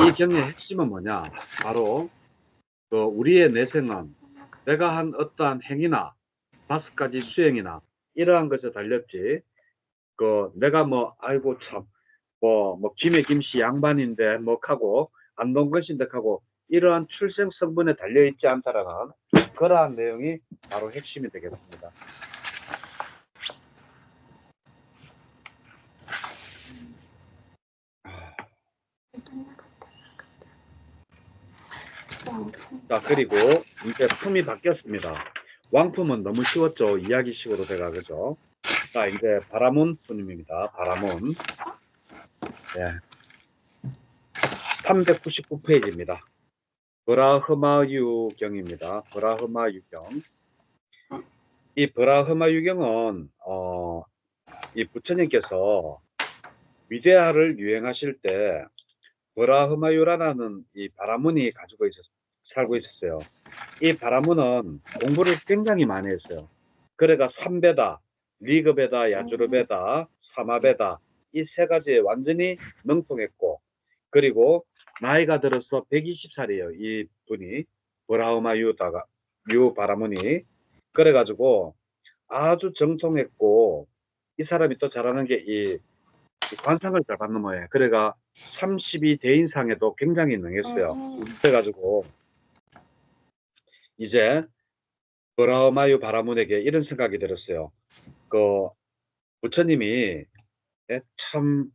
이 경의 핵심은 뭐냐? 바로 그 우리의 내생은 내가 한 어떠한 행위나 5가지 수행이나 이러한 것에 달렸지. 그 내가 뭐 아이고 참 뭐 김에 김씨 양반인데 뭐 하고 안동것인데 하고 이러한 출생 성분에 달려 있지 않다라는 그러한 내용이 바로 핵심이 되겠습니다. 자 그리고 이제 품이 바뀌었습니다. 왕품은 너무 쉬웠죠. 이야기식으로 제가 그죠. 자 이제 바라문 분입니다. 바라문 예. 399페이지입니다. 브라흐마유경입니다. 브라흐마유경. 이 브라흐마유경은 이 부처님께서 위대하를 유행하실 때 브라흐마유라는 이 바라문이 살고 있었어요. 이 바라문은 공부를 굉장히 많이 했어요. 그래가 삼베다, 리그베다, 야주르베다, 사마베다 이 세 가지에 완전히 능통했고, 그리고 나이가 들어서 120살이에요. 이 분이 유 바라문이. 그래가지고 아주 정통했고, 이 사람이 또 잘하는 게 이 관상을 잘 받는 모양이에요. 그래가 32 대인상에도 굉장히 능했어요. 그래가지고 이제 브라마유 바라문에게 이런 생각이 들었어요. 그 부처님이 참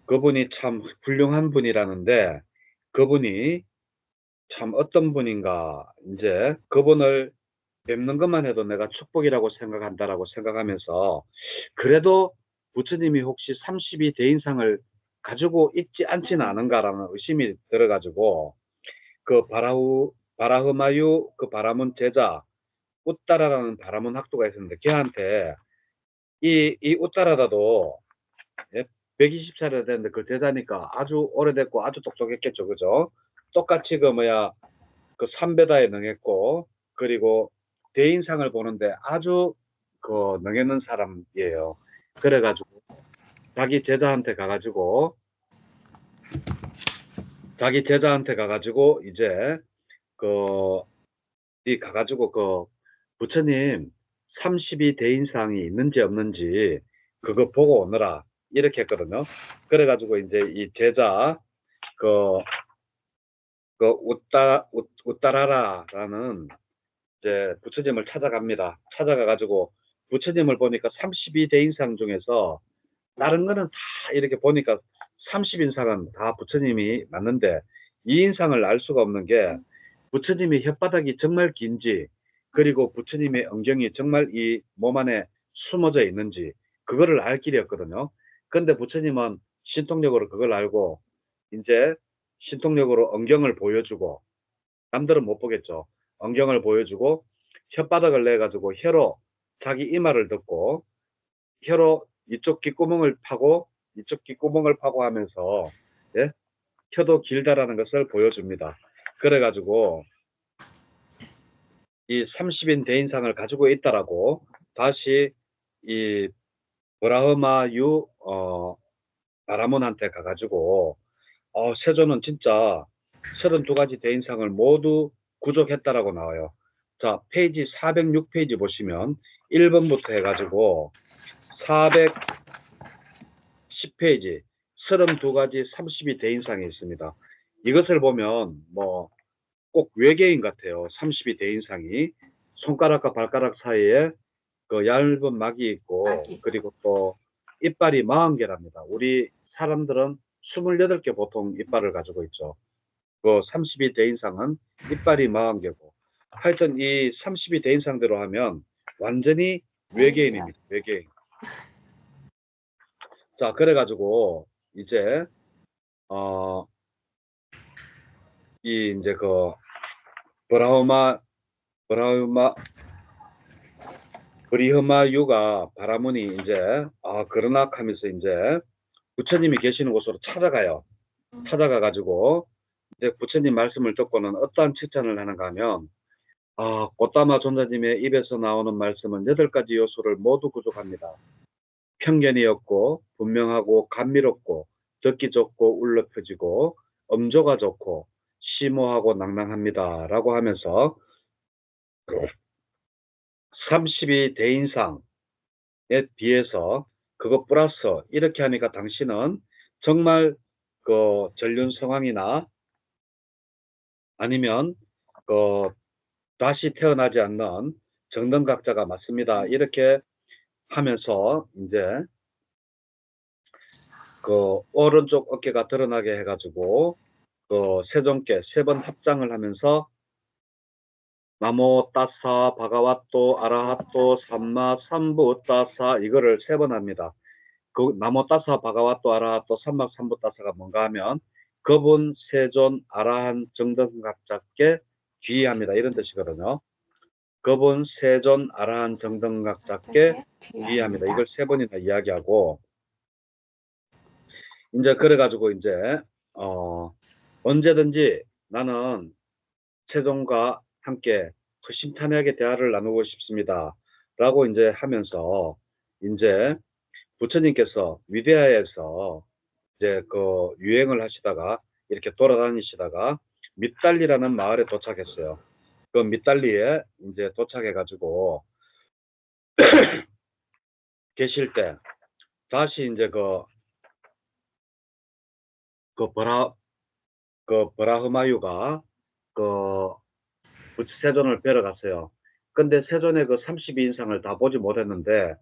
그분이 참 훌륭한 분이라는데, 그분이 참 어떤 분인가, 이제 그분을 뵙는 것만 해도 내가 축복이라고 생각한다라고 생각하면서, 그래도 부처님이 혹시 32 대인상을 가지고 있지 않지는 않은가라는 의심이 들어가지고, 그 바라흐마유 그 바라문 제자 우따라라는 바라문 학도가 있었는데, 걔한테 이 우따라다도 120살이 됐는데 그 제자니까 아주 오래됐고 아주 똑똑했겠죠. 그죠? 똑같이 그 삼베다에 능했고, 그리고 대인상을 보는데 아주 그 능했는 사람이에요. 그래가지고 자기 제자한테 가가지고 이제 그 부처님 32 대인상이 있는지 없는지 그거 보고 오너라 이렇게 했거든요. 그래가지고 이제 이 제자 그 우따라라라는 이제 부처님을 찾아갑니다. 찾아가가지고 부처님을 보니까 32 대인상 중에서 다른 거는 다 이렇게 보니까 30인상은 다 부처님이 맞는데, 이 인상을 알 수가 없는 게 부처님의 혓바닥이 정말 긴지, 그리고 부처님의 엉덩이 정말 이 몸 안에 숨어져 있는지 그거를 알 길이 없거든요. 그런데 부처님은 신통력으로 그걸 알고 이제 신통력으로 엉경을 보여주고, 남들은 못 보겠죠. 엉경을 보여주고 혓바닥을 내가지고 혀로 자기 이마를 덮고 혀로 이쪽 귓구멍을 파고 이쪽 귓구멍을 파고 하면서, 예? 혀도 길다라는 것을 보여줍니다. 그래가지고 이 30인 대인상을 가지고 있다라고 다시 이 브라흐마유 바라문한테 가가지고 세존은 진짜 32가지 대인상을 모두 구족했다라고 나와요. 자, 페이지 406페이지 보시면 1번부터 해가지고 410페이지 32가지 32 대인상이 있습니다. 이것을 보면 뭐 꼭 외계인 같아요. 32 대인상이 손가락과 발가락 사이에 그 얇은 막이 있고, 그리고 또 이빨이 40개랍니다. 우리 사람들은 28개 보통 이빨을 가지고 있죠. 그 32 대인상은 이빨이 40개고, 하여튼 이 32 대인상대로 하면 완전히 외계인입니다. 외계인. 자, 그래가지고 이제 이제 그 브리흐마유가 바라문이 이제 그러나 하면서 이제 부처님이 계시는 곳으로 찾아가요. 찾아가가지고 이제 부처님 말씀을 듣고는 어떠한 칭찬을 하는가 하면, 고따마 존자님의 입에서 나오는 말씀은 8가지 요소를 모두 구족합니다. 편견이 없고 분명하고 감미롭고 듣기 좋고 울려 퍼지고 음조가 좋고 심오하고 낭낭합니다 라고 하면서 32 대인상에 비해서 그것 플러스 이렇게 하니까 당신은 정말 그 전륜성왕이나 아니면 그 다시 태어나지 않는 정등각자가 맞습니다. 이렇게 하면서 이제 그 오른쪽 어깨가 드러나게 해가지고 그 세종께 3번 합장을 하면서 나모 따사 바가와또 아라하또 삼마 삼부 따사 이거를 3번 합니다. 그 나모 따사 바가와또 아라하또 삼마 삼부 따사가 뭔가 하면 그분 세존 아라한 정등각자께 귀의합니다. 이런 뜻이거든요. 그분 세존 아라한 정등각자께 귀의합니다. 이걸 3번이나 이야기하고, 이제 그래가지고 이제 언제든지 나는 세종과 함께 허심탄회하게 대화를 나누고 싶습니다. 라고 이제 하면서 이제 부처님께서 위대하에서 이제 그 유행을 하시다가 이렇게 돌아다니시다가 밑달리라는 마을에 도착했어요. 그 밑달리에 이제 도착해가지고 계실 때 다시 이제 그 브라흐마유가 그 세존을 뵈러 갔어요. 근데 세존의 그 32인상을 다 보지 못했는데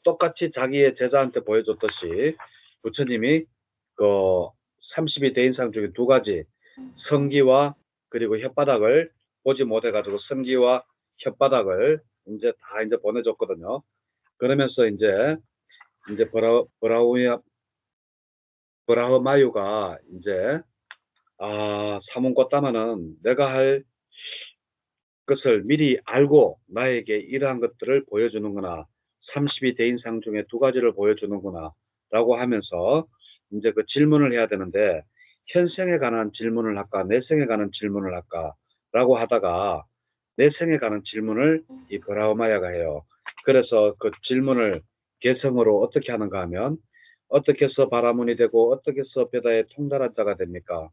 똑같이 자기의 제자한테 보여줬듯이 부처님이 그 32대인상 중에 두 가지 성기와 그리고 혓바닥을 보지 못해가지고 성기와 혓바닥을 이제 다 이제 보내줬거든요. 그러면서 이제 브라흐마유가 이제 사문꽃다마는 내가 할 것을 미리 알고 나에게 이러한 것들을 보여주는구나. 32대인상 중에 두 가지를 보여주는구나. 라고 하면서 이제 그 질문을 해야 되는데 현생에 관한 질문을 할까 내생에 관한 질문을 할까 라고 하다가 내생에 관한 질문을 이 브라흐마야가 해요. 그래서 그 질문을 개성으로 어떻게 하는가 하면 어떻게 해서 바라문이 되고 어떻게 해서 베다의 통달한 자가 됩니까?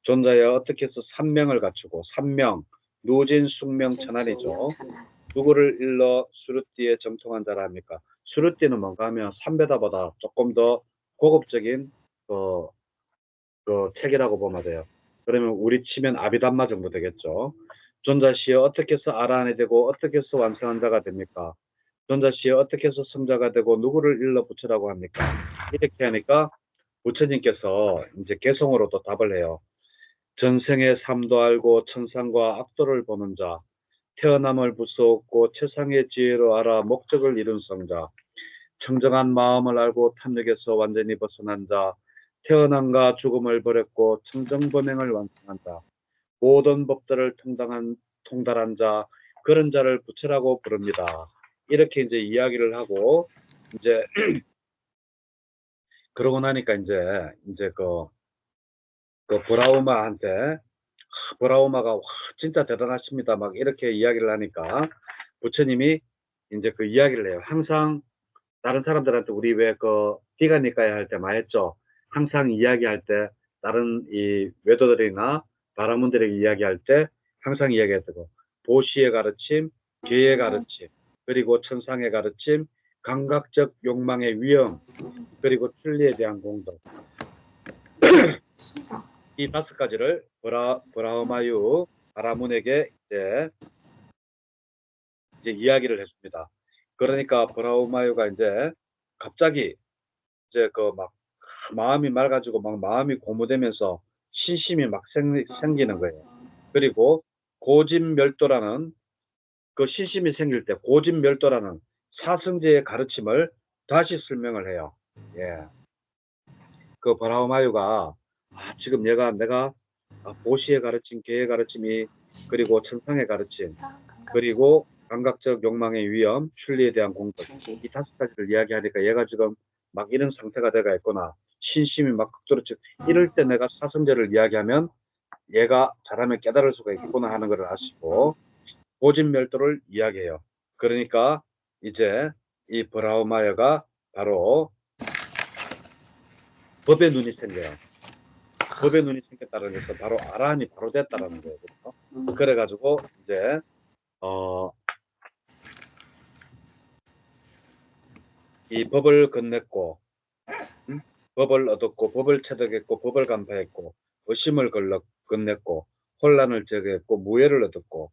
존자여 어떻게 해서 삼명을 갖추고 삼명 노진 숙명 천안이죠. 누구를 일러 수르띠에 정통한 자라 합니까? 수르띠는 뭔가 하면 삼베다보다 조금 더 고급적인 그 책이라고 보면 돼요. 그러면 우리 치면 아비담마 정도 되겠죠. 존자시여 어떻게 해서 아라한이 되고 어떻게 해서 완성한 자가 됩니까? 존자시여 어떻게 해서 성자가 되고 누구를 일러 부처라고 합니까? 이렇게 하니까 부처님께서 이제 개성으로 또 답을 해요. 전생의 삶도 알고 천상과 악도를 보는 자, 태어남을 무서웠고 최상의 지혜로 알아 목적을 이룬 성자, 청정한 마음을 알고 탐욕에서 완전히 벗어난 자, 태어남과 죽음을 버렸고 청정범행을 완성한 자, 모든 법들을 통달한 자, 그런 자를 부처라고 부릅니다. 이렇게 이제 이야기를 하고 이제 그러고 나니까 이제 그 브라우마한테 브라우마가 와, 진짜 대단하십니다. 막 이렇게 이야기를 하니까 부처님이 이제 그 이야기를 해요. 항상 다른 사람들한테 우리 왜 그 기가니까야 할 때 많이 했죠. 항상 이야기할 때 다른 이 외도들이나 바라문들에게 이야기할 때 항상 이야기했다고 보시의 가르침, 계의 가르침, 그리고 천상의 가르침, 감각적 욕망의 위험, 그리고 진리에 대한 공덕. 이 다섯 가지를 브라흐마유 바라문에게 이제 이야기를 했습니다. 그러니까 브라흐마유가 이제 갑자기 이제 그 막 마음이 맑아지고 막 마음이 고무되면서 신심이 막 생기는 거예요. 그리고 고진멸도라는 그 신심이 생길 때 고진멸도라는 사성제의 가르침을 다시 설명을 해요. 예. 그 브라흐마유가 지금 내가 보시의 가르침, 계의 가르침이 그리고 천상의 가르침 그리고 감각적 욕망의 위험, 순리에 대한 공덕 이 다섯 가지를 이야기하니까 얘가 지금 막 이런 상태가 돼가 있구나. 신심이 막 극도로 이럴 때 내가 사성제를 이야기하면 얘가 잘하면 깨달을 수가 있구나 하는 것을 아시고 고진멸도를 이야기해요. 그러니까 이제 이 브라흐마야가 바로 법의 눈이 생겨요. 법의 눈이 생겼다는 것은 바로 아라한이 바로 됐다라는 거예요. 그렇죠? 그래가지고 이제 이 법을 건넸고 법을 얻었고 법을 체득했고 법을 간파했고 의심을 건넸고 혼란을 제거했고 무예를 얻었고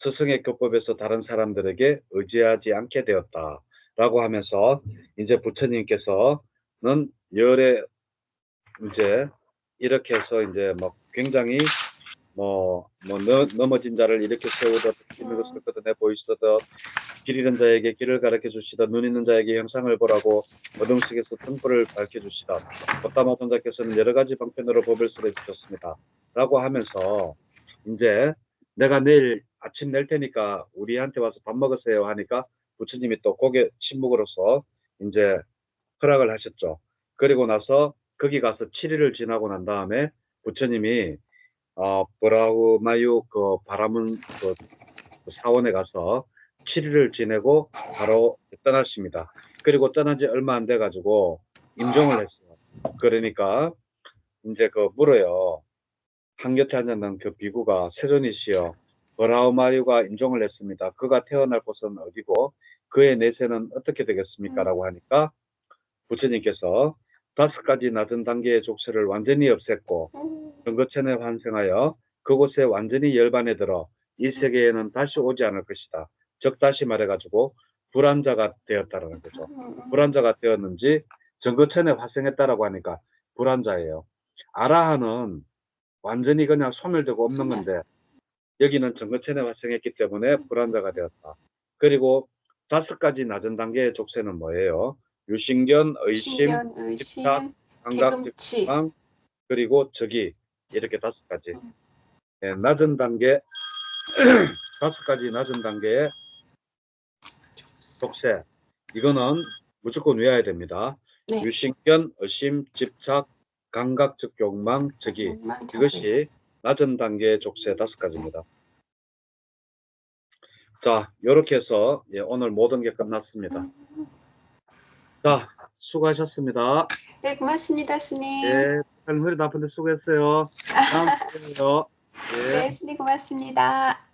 스승의 교법에서 다른 사람들에게 의지하지 않게 되었다라고 하면서 이제 부처님께서는 열에 이제 이렇게 해서 이제 막 굉장히 넘어진 자를 이렇게 세우듯 힘을 것을 걷어내 보이시듯 길 잃은 자에게 길을 가르쳐 주시다 눈 있는 자에게 형상을 보라고 어둠 속에서 등불을 밝혀 주시다 꽃다마 tôn 자께서는 여러 가지 방편으로 법을 설해 주셨습니다 라고 하면서 이제 내가 내일 아침 낼 테니까 우리한테 와서 밥 먹으세요 하니까 부처님이 또 고개 침묵으로서 이제 허락을 하셨죠. 그리고 나서 거기 가서 7일을 지나고 난 다음에 부처님이 브라우마유 그 바라문 그 사원에 가서 7일을 지내고 바로 떠나십니다. 그리고 떠난 지 얼마 안 돼 가지고 임종을 했어요. 그러니까 이제 그 물어요. 한곁에 앉았는 그 비구가 세존이시여 브라우마유가 임종을 했습니다. 그가 태어날 곳은 어디고 그의 내세는 어떻게 되겠습니까? 라고 하니까 부처님께서 5가지 낮은 단계의 족쇄를 완전히 없앴고 정거천에 환생하여 그곳에 완전히 열반에 들어 이 세계에는 다시 오지 않을 것이다. 즉 다시 말해가지고 불안자가 되었다라는 거죠. 불안자가 되었는지 정거천에 화생했다라고 하니까 불안자예요. 아라한은 완전히 그냥 소멸되고 없는 건데 여기는 정거천에 화생했기 때문에 불안자가 되었다. 그리고 5가지 낮은 단계의 족쇄는 뭐예요? 유신견, 의심, 신견, 집착, 의심, 감각, 개금치. 직망, 그리고 적이 이렇게 5가지. 예, 낮은 단계 5가지 낮은 단계의 족쇄. 이거는 무조건 외워야 됩니다. 네. 유신견, 의심, 집착, 감각적 욕망, 적이. 욕망, 이것이 낮은 단계의 족쇄 5가지입니다. 자, 이렇게 해서 오늘 모든 게 끝났습니다. 자, 수고하셨습니다. 네, 고맙습니다, 스님. 예, 허리 나쁜데 수고했어요. 다음 주에요. 예. 네, 스님 고맙습니다.